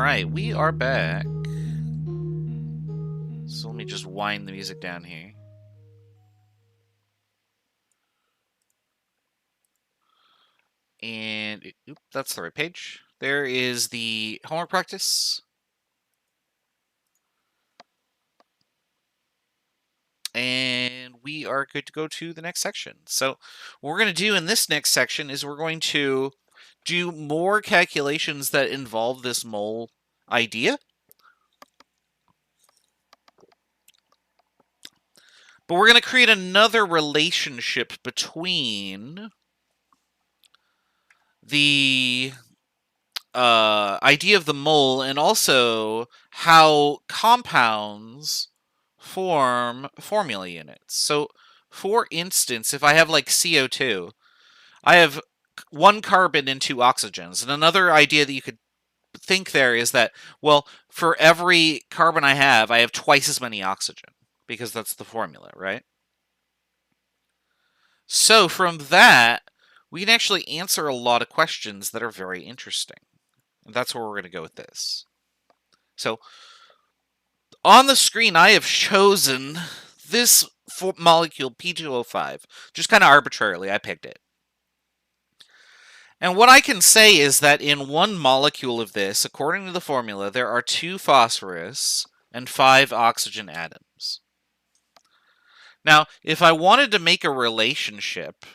Alright, we are back. So let me just wind the music down here. And, oop, that's the right page. There is the homework practice. And we are good to go to the next section. So what we're going to do in this next section is we're going to do more calculations that involve this mole idea. But we're going to create another relationship between the idea of the mole and also how compounds form formula units. So, for instance, if I have like CO2, I have 1 carbon and 2 oxygens. And another idea that you could think there is that, well, for every carbon I have twice as many oxygen, because that's the formula, right? So from that, we can actually answer a lot of questions that are very interesting. And that's where we're going to go with this. So on the screen, I have chosen this molecule, P2O5, just kind of arbitrarily. I picked it. And what I can say is that in one molecule of this, according to the formula, there are 2 phosphorus and 5 oxygen atoms. Now, if I wanted to make a relationship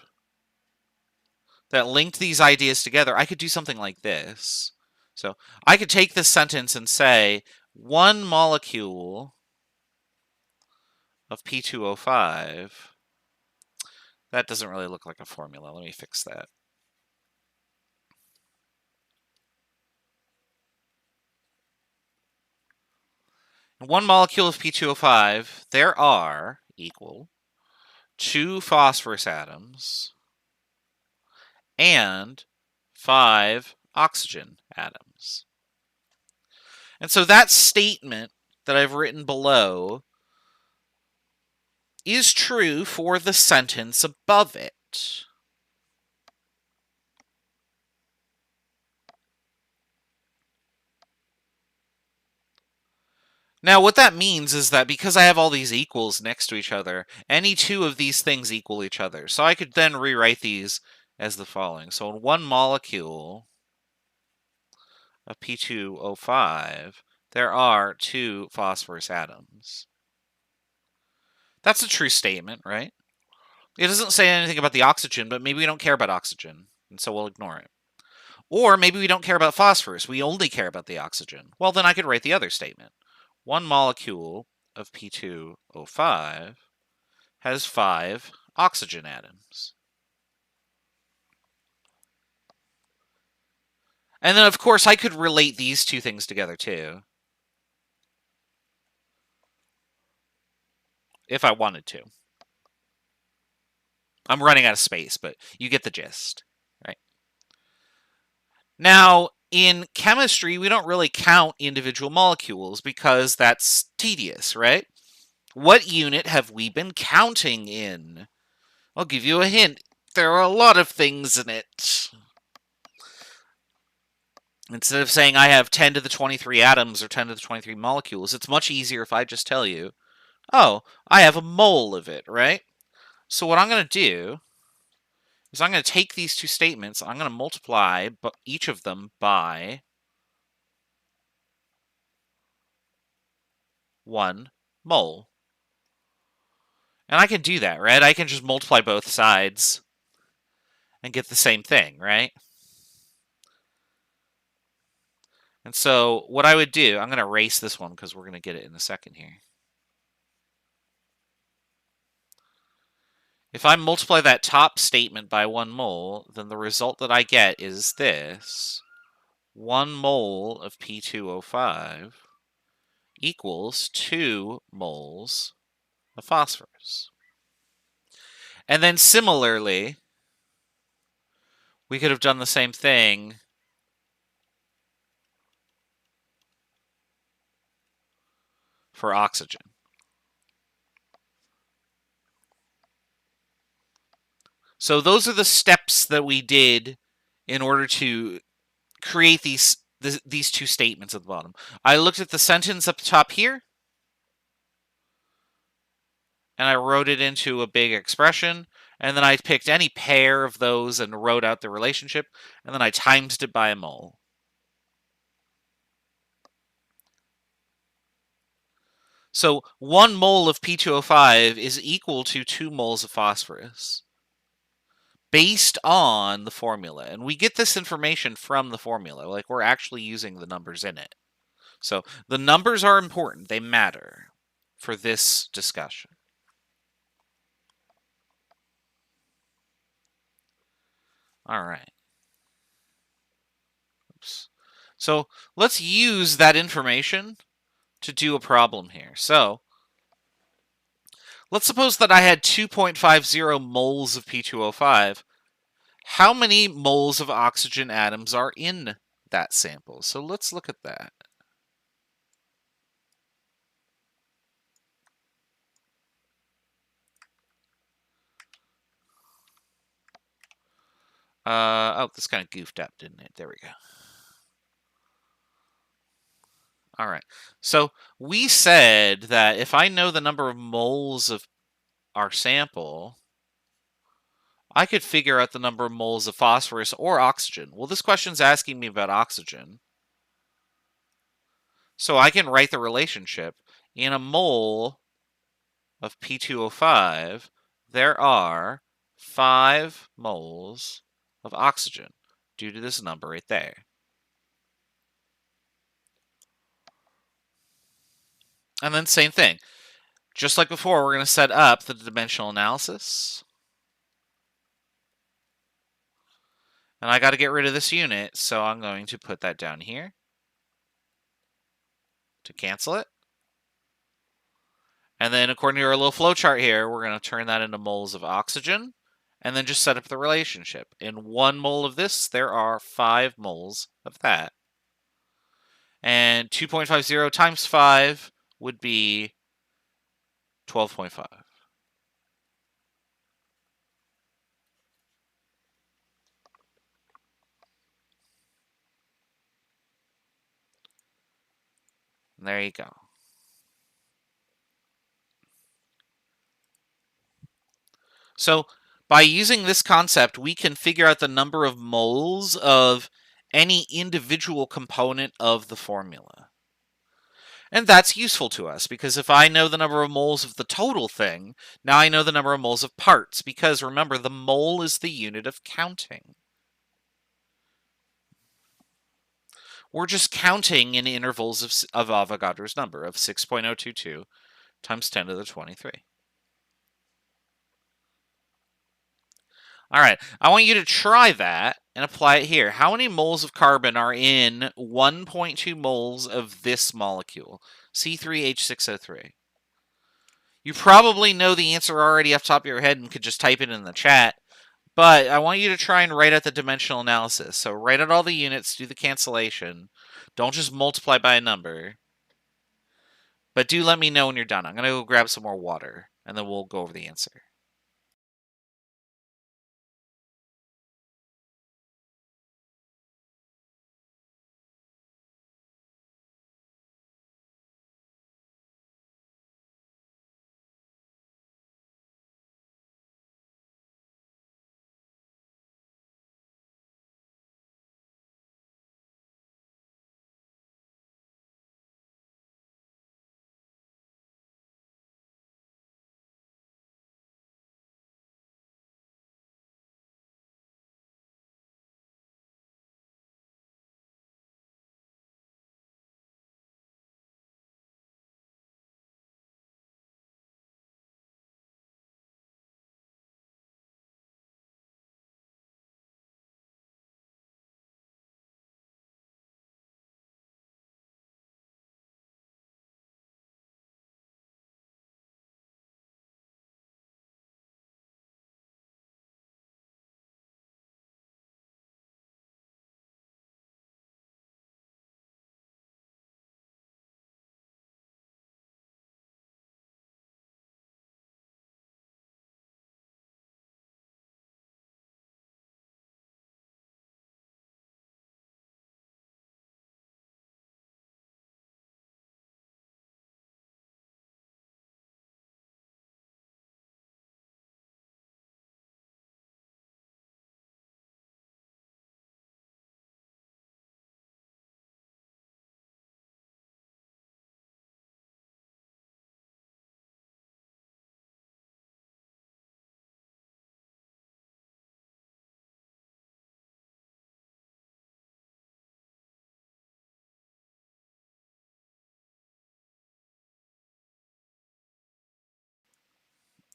that linked these ideas together, I could do something like this. So I could take this sentence and say, 1 molecule of P2O5. That doesn't really look like a formula. Let me fix that. In 1 molecule of P2O5, there are equal 2 phosphorus atoms and 5 oxygen atoms. And so that statement that I've written below is true for the sentence above it. Now, what that means is that because I have all these equals next to each other, any 2 of these things equal each other. So I could then rewrite these as the following. So in 1 molecule of P2O5, there are 2 phosphorus atoms. That's a true statement, right? It doesn't say anything about the oxygen, but maybe we don't care about oxygen, and so we'll ignore it. Or maybe we don't care about phosphorus, we only care about the oxygen. Well, then I could write the other statement. 1 molecule of P2O5 has 5 oxygen atoms. And then, of course, I could relate these 2 things together, too. If I wanted to. I'm running out of space, but you get the gist, right? Now, in chemistry, we don't really count individual molecules because that's tedious, right? What unit have we been counting in? I'll give you a hint. There are a lot of things in it. Instead of saying I have 10 to the 23 atoms or 10 to the 23 molecules, it's much easier if I just tell you, oh, I have a mole of it, right? So what I'm going to do is I'm going to take these 2 statements, I'm going to multiply each of them by 1 mole. And I can do that, right? I can just multiply both sides and get the same thing, right? And so what I would do, I'm going to erase this one because we're going to get it in a second here. If I multiply that top statement by 1 mole, then the result that I get is this. 1 mole of P2O5 equals 2 moles of phosphorus. And then similarly, we could have done the same thing for oxygen. So those are the steps that we did in order to create these these two statements at the bottom. I looked at the sentence up top here, and I wrote it into a big expression, and then I picked any pair of those and wrote out the relationship, and then I times it by a mole. So 1 mole of P2O5 is equal to 2 moles of phosphorus based on the formula. And we get this information from the formula. Like, we're actually using the numbers in it. So the numbers are important. They matter for this discussion. All right. Oops. So let's use that information to do a problem here. So let's suppose that I had 2.50 moles of P2O5. How many moles of oxygen atoms are in that sample? So let's look at that. Oh, this kind of goofed up, didn't it? There we go. All right. So we said that if I know the number of moles of our sample, I could figure out the number of moles of phosphorus or oxygen. Well, this question's asking me about oxygen. So I can write the relationship. In a mole of P2O5, there are 5 moles of oxygen due to this number right there. And then same thing. Just like before, we're going to set up the dimensional analysis. And I got to get rid of this unit, so I'm going to put that down here to cancel it. And then according to our little flow chart here, we're going to turn that into moles of oxygen and then just set up the relationship. In 1 mole of this, there are 5 moles of that. And 2.50 times 5 would be 12.5. And there you go. So by using this concept, we can figure out the number of moles of any individual component of the formula. And that's useful to us, because if I know the number of moles of the total thing, now I know the number of moles of parts, because remember, the mole is the unit of counting. We're just counting in intervals of Avogadro's number of 6.022 times 10 to the 23. All right, I want you to try that and apply it here. How many moles of carbon are in 1.2 moles of this molecule, C3H6O3? You probably know the answer already off the top of your head and could just type it in the chat, but I want you to try and write out the dimensional analysis. So write out all the units, do the cancellation. Don't just multiply by a number. But do let me know when you're done. I'm going to go grab some more water, and then we'll go over the answer.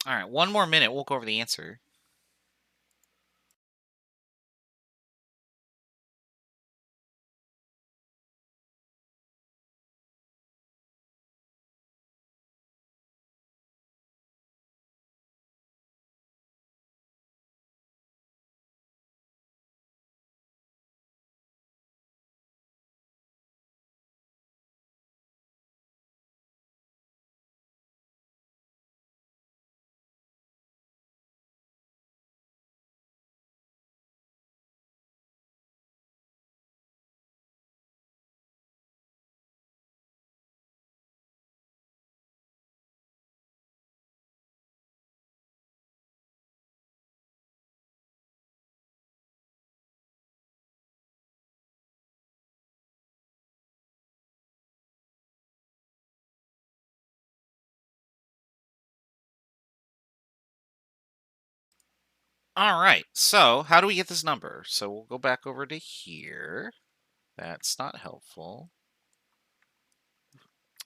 All right, one more minute. We'll go over the answer. All right, so how do we get this number? So we'll go back over to here. That's not helpful.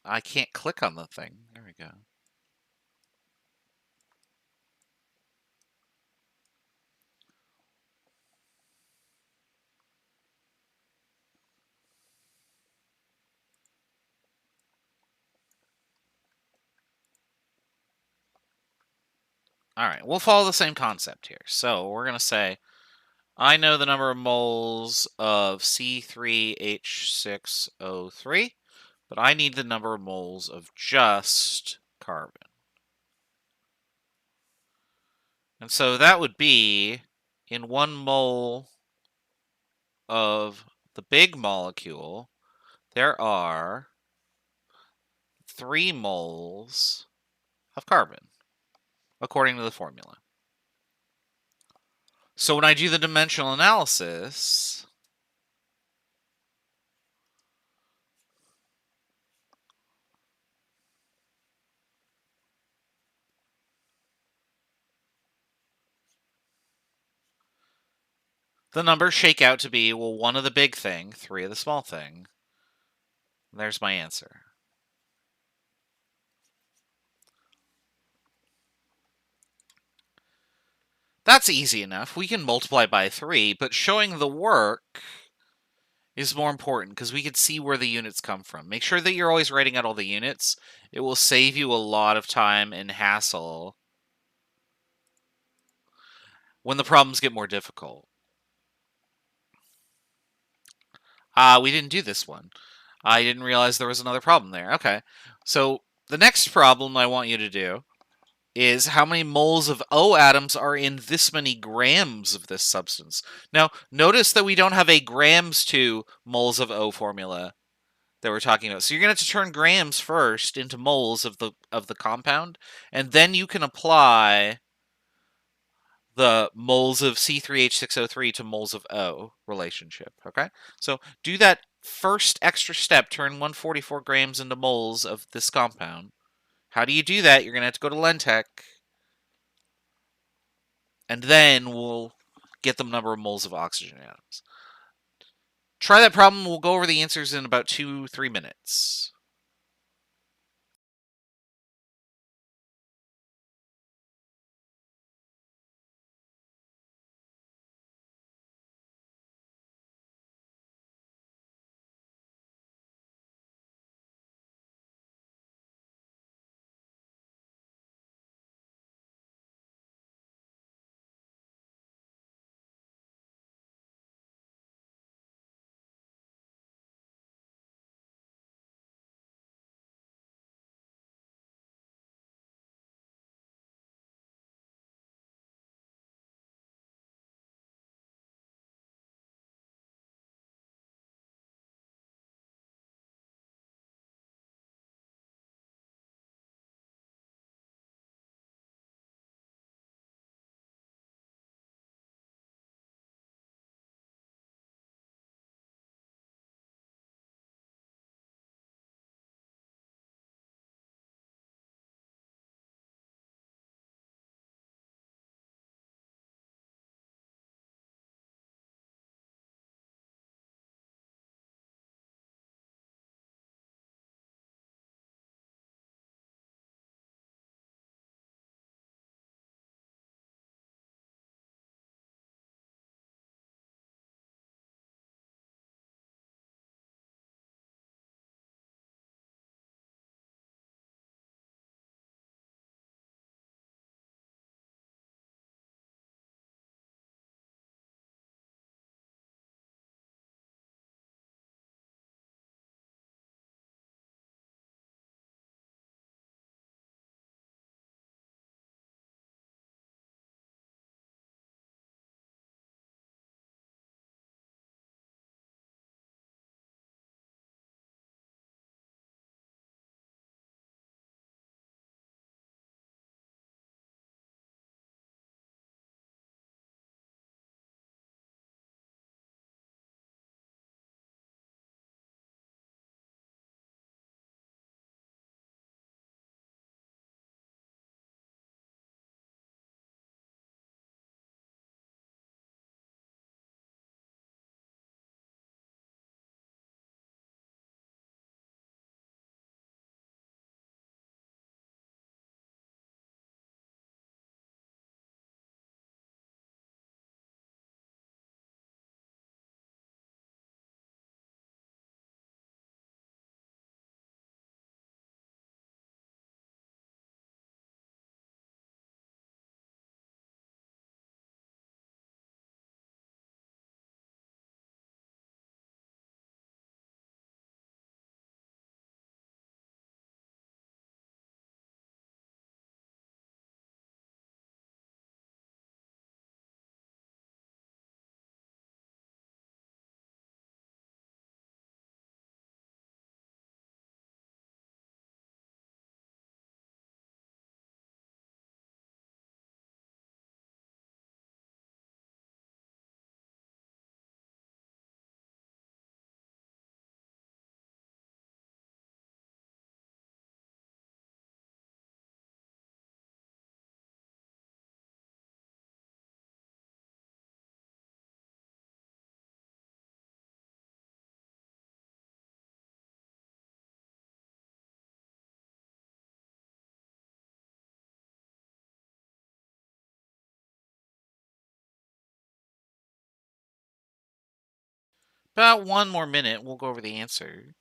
I can't click on the thing. There we go. All right, we'll follow the same concept here. So we're going to say, I know the number of moles of C3H6O3, but I need the number of moles of just carbon. And so that would be in 1 mole of the big molecule, there are 3 moles of carbon, according to the formula. So when I do the dimensional analysis, the numbers shake out to be, well, 1 of the big thing, 3 of the small thing. There's my answer. That's easy enough. We can multiply by 3, but showing the work is more important because we can see where the units come from. Make sure that you're always writing out all the units. It will save you a lot of time and hassle when the problems get more difficult. We didn't do this one. I didn't realize there was another problem there. Okay. So the next problem I want you to do is how many moles of O atoms are in this many grams of this substance. Now, notice that we don't have a grams to moles of O formula that we're talking about. So you're going to have to turn grams first into moles of the compound, and then you can apply the moles of C3H6O3 to moles of O relationship, okay? So do that first extra step, turn 144 grams into moles of this compound. How do you do that? You're going to have to go to Lentech, and then we'll get the number of moles of oxygen atoms. Try that problem. We'll go over the answers in about 2-3 minutes. About 1 more minute, we'll go over the answer.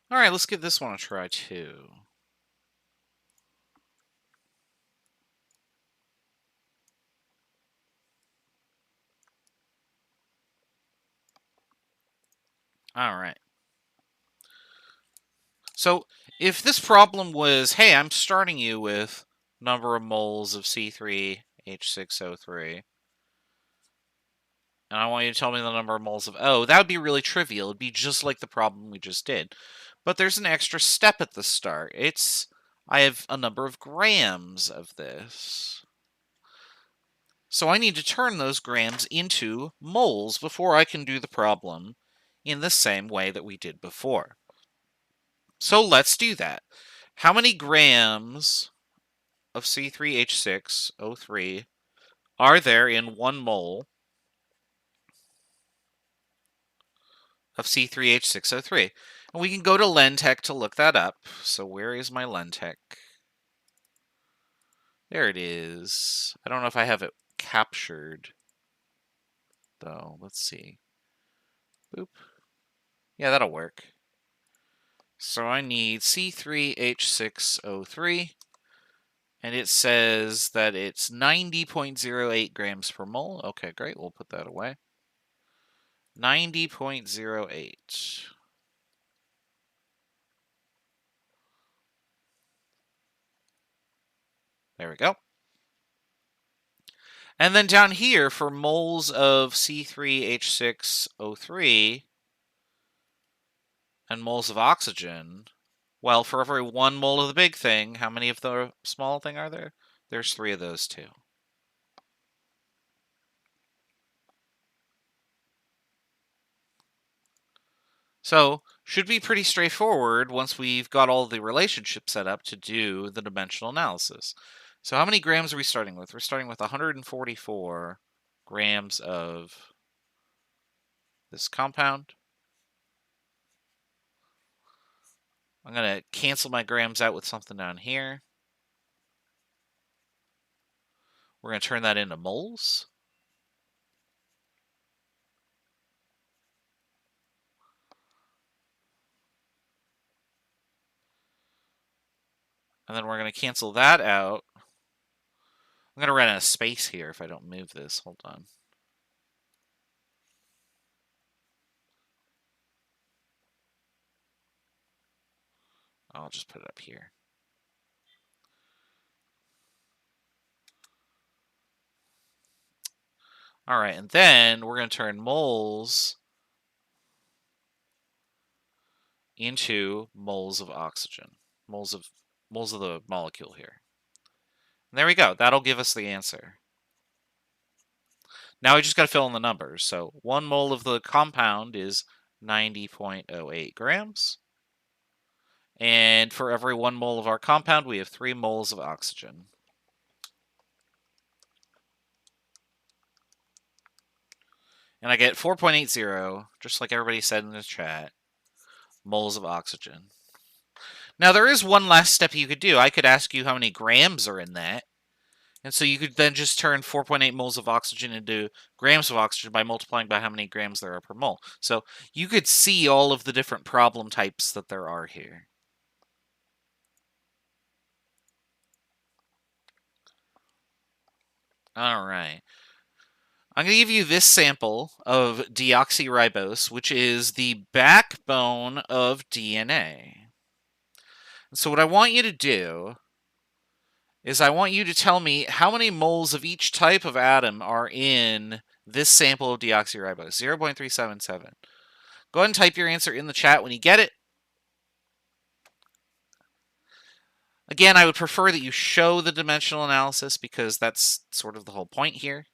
All right, let's give this one a try, too. All right. So if this problem was, hey, I'm starting you with number of moles of C3H6O3, and I want you to tell me the number of moles of O, that would be really trivial. It'd be just like the problem we just did. But there's an extra step at the start. I have a number of grams of this. So I need to turn those grams into moles before I can do the problem in the same way that we did before. So let's do that. How many grams of C3H6O3 are there in 1 mole of C3H6O3? And we can go to Lentech to look that up. So where is my Lentech? There it is. I don't know if I have it captured, though. Let's see. Boop. Yeah, that'll work. So I need C3H6O3, and it says that it's 90.08 grams per mole. Okay, great. We'll put that away. 90.08. There we go. And then down here, for moles of C3H6O3 and moles of oxygen, well, for every 1 mole of the big thing, how many of the small thing are there? There's 3 of those too. So, should be pretty straightforward once we've got all the relationships set up to do the dimensional analysis. So how many grams are we starting with? We're starting with 144 grams of this compound. I'm going to cancel my grams out with something down here. We're going to turn that into moles. And then we're going to cancel that out. I'm going to run out of space here if I don't move this. Hold on. I'll just put it up here. All right, and then we're going to turn moles into moles of oxygen, moles of the molecule here. And there we go. That'll give us the answer. Now we just got to fill in the numbers. So 1 mole of the compound is 90.08 grams. And for every 1 mole of our compound, we have 3 moles of oxygen. And I get 4.80, just like everybody said in the chat, moles of oxygen. Now, there is one last step you could do. I could ask you how many grams are in that. And so you could then just turn 4.8 moles of oxygen into grams of oxygen by multiplying by how many grams there are per mole. So you could see all of the different problem types that there are here. All right. I'm going to give you this sample of deoxyribose, which is the backbone of DNA. So what I want you to do is I want you to tell me how many moles of each type of atom are in this sample of deoxyribose, 0.377. Go ahead and type your answer in the chat when you get it. Again, I would prefer that you show the dimensional analysis because that's sort of the whole point here.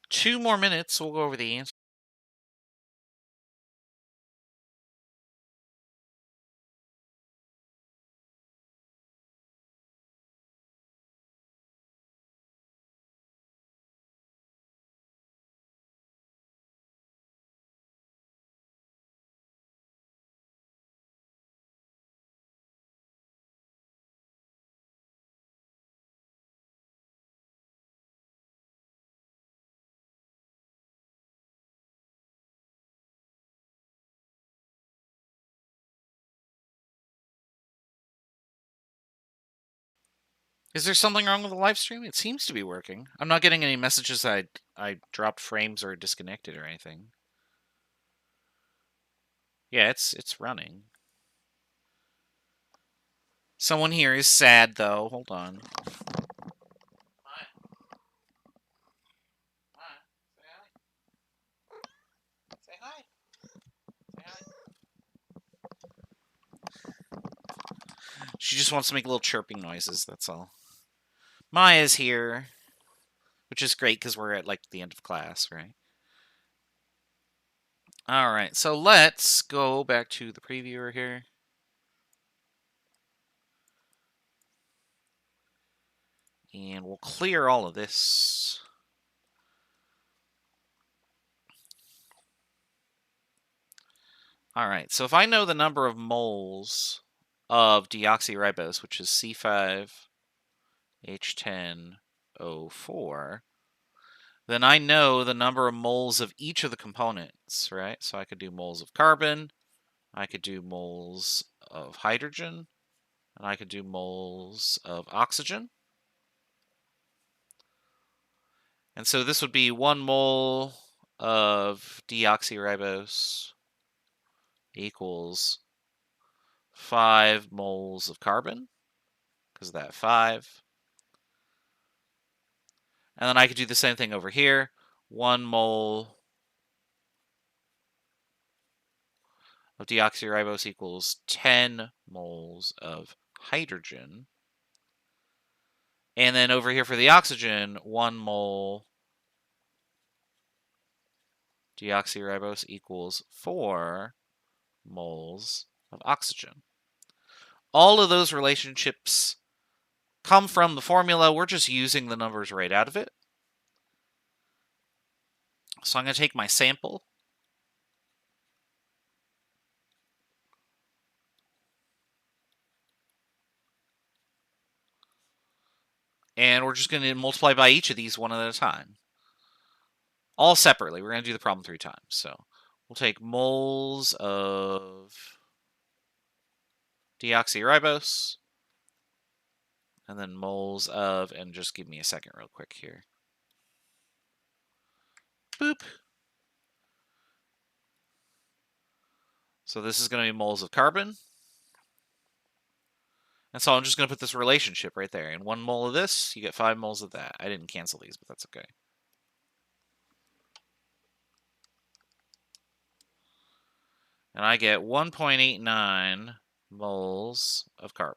2 more minutes, we'll go over the answer. Is there something wrong with the live stream? It seems to be working. I'm not getting any messages that I dropped frames or disconnected or anything. Yeah, it's running. Someone here is sad, though. Hold on. Say hi. Say hi. She just wants to make little chirping noises, that's all. Maya's here, which is great because we're at, like, the end of class, right? All right, so let's go back to the previewer here. And we'll clear all of this. All right, so if I know the number of moles of deoxyribose, which is C5H10O4, then I know the number of moles of each of the components, right? So I could do moles of carbon, I could do moles of hydrogen, and I could do moles of oxygen. And so this would be 1 mole of deoxyribose equals 5 moles of carbon, because of that 5. And then I could do the same thing over here. 1 mole of deoxyribose equals 10 moles of hydrogen. And then over here for the oxygen, 1 mole deoxyribose equals 4 moles of oxygen. All of those relationships come from the formula. We're just using the numbers right out of it. So I'm going to take my sample. And we're just going to multiply by each of these one at a time. All separately. We're going to do the problem 3 times. So we'll take moles of deoxyribose. And then moles of, and just give me a second real quick here. Boop. So this is going to be moles of carbon. And so I'm just going to put this relationship right there. In 1 mole of this, you get 5 moles of that. I didn't cancel these, but that's okay. And I get 1.89 moles of carbon.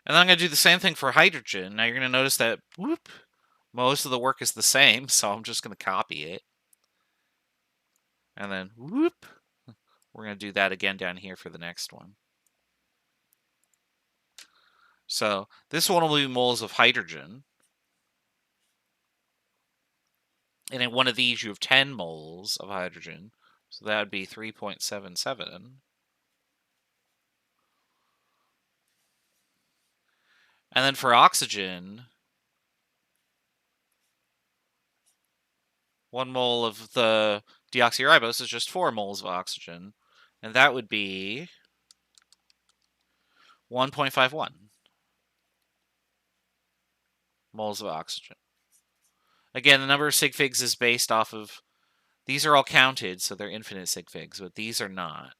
And then I'm going to do the same thing for hydrogen. Now you're going to notice that, whoop, most of the work is the same, so I'm just going to copy it. And then, whoop, we're going to do that again down here for the next one. So this one will be moles of hydrogen. And in one of these, you have 10 moles of hydrogen. So that would be 3.77. And then for oxygen, 1 mole of the deoxyribose is just 4 moles of oxygen. And that would be 1.51 moles of oxygen. Again, the number of sig figs is based off of, these are all counted, so they're infinite sig figs, but these are not.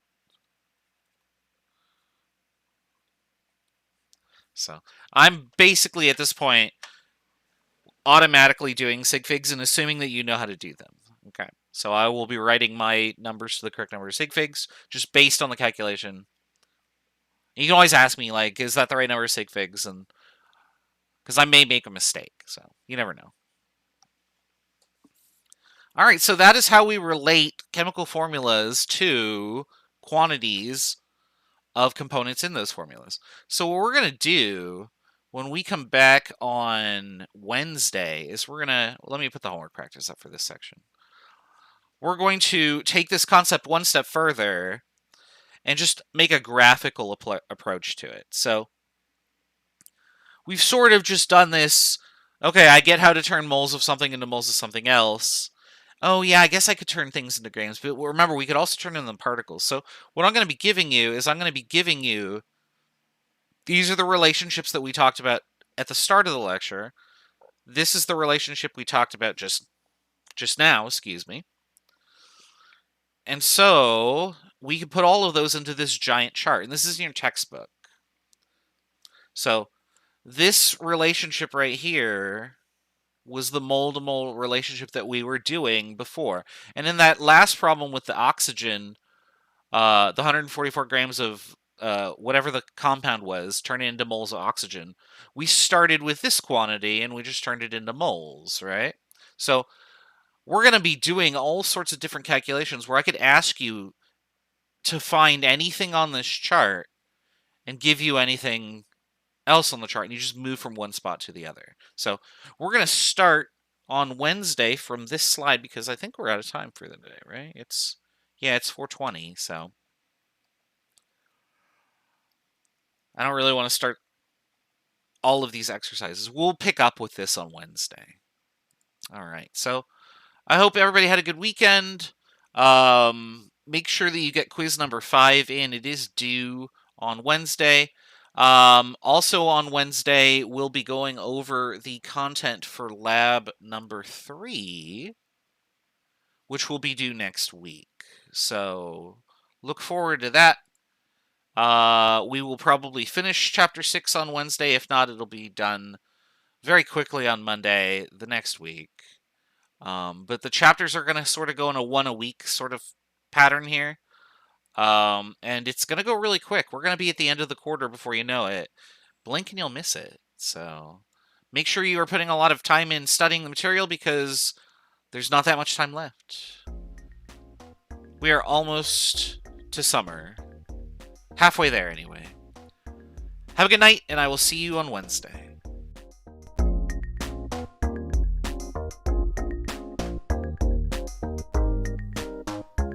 So I'm basically at this point automatically doing sig figs and assuming that you know how to do them. Okay, so I will be writing my numbers to the correct number of sig figs just based on the calculation. You can always ask me, like, is that the right number of sig figs? And because I may make a mistake, so you never know. All right, so that is how we relate chemical formulas to quantities of components in those formulas. So what we're going to do when we come back on Wednesday is we're going to, let me put the homework practice up for this section. We're going to take this concept one step further and just make a graphical approach to it. So we've sort of just done this, okay, I get how to turn moles of something into moles of something else. Oh yeah, I guess I could turn things into grams, but remember, we could also turn them into particles. So what I'm going to be giving you is I'm going to be giving you, these are the relationships that we talked about at the start of the lecture. This is the relationship we talked about just now, excuse me. And so we can put all of those into this giant chart, and this is in your textbook. So this relationship right here was the mole-to-mole relationship that we were doing before. And in that last problem with the oxygen, the 144 grams of whatever the compound was, turn it into moles of oxygen, we started with this quantity and we just turned it into moles, right? So we're going to be doing all sorts of different calculations where I could ask you to find anything on this chart and give you anything else on the chart, and you just move from one spot to the other. So we're going to start on Wednesday from this slide because I think we're out of time for the day, right? It's 4:20, so I don't really want to start all of these exercises. We'll pick up with this on Wednesday. All right, so I hope everybody had a good weekend. Make sure that you get quiz number 5 in. It is due on Wednesday. Also on Wednesday, we'll be going over the content for lab number 3, which will be due next week. So look forward to that. We will probably finish chapter 6 on Wednesday. If not, it'll be done very quickly on Monday the next week. But the chapters are going to sort of go in a one-a-week sort of pattern here. And it's going to go really quick. We're going to be at the end of the quarter before you know it. Blink and you'll miss it. So make sure you are putting a lot of time in studying the material because there's not that much time left. We are almost to summer. Halfway there, anyway. Have a good night, and I will see you on Wednesday.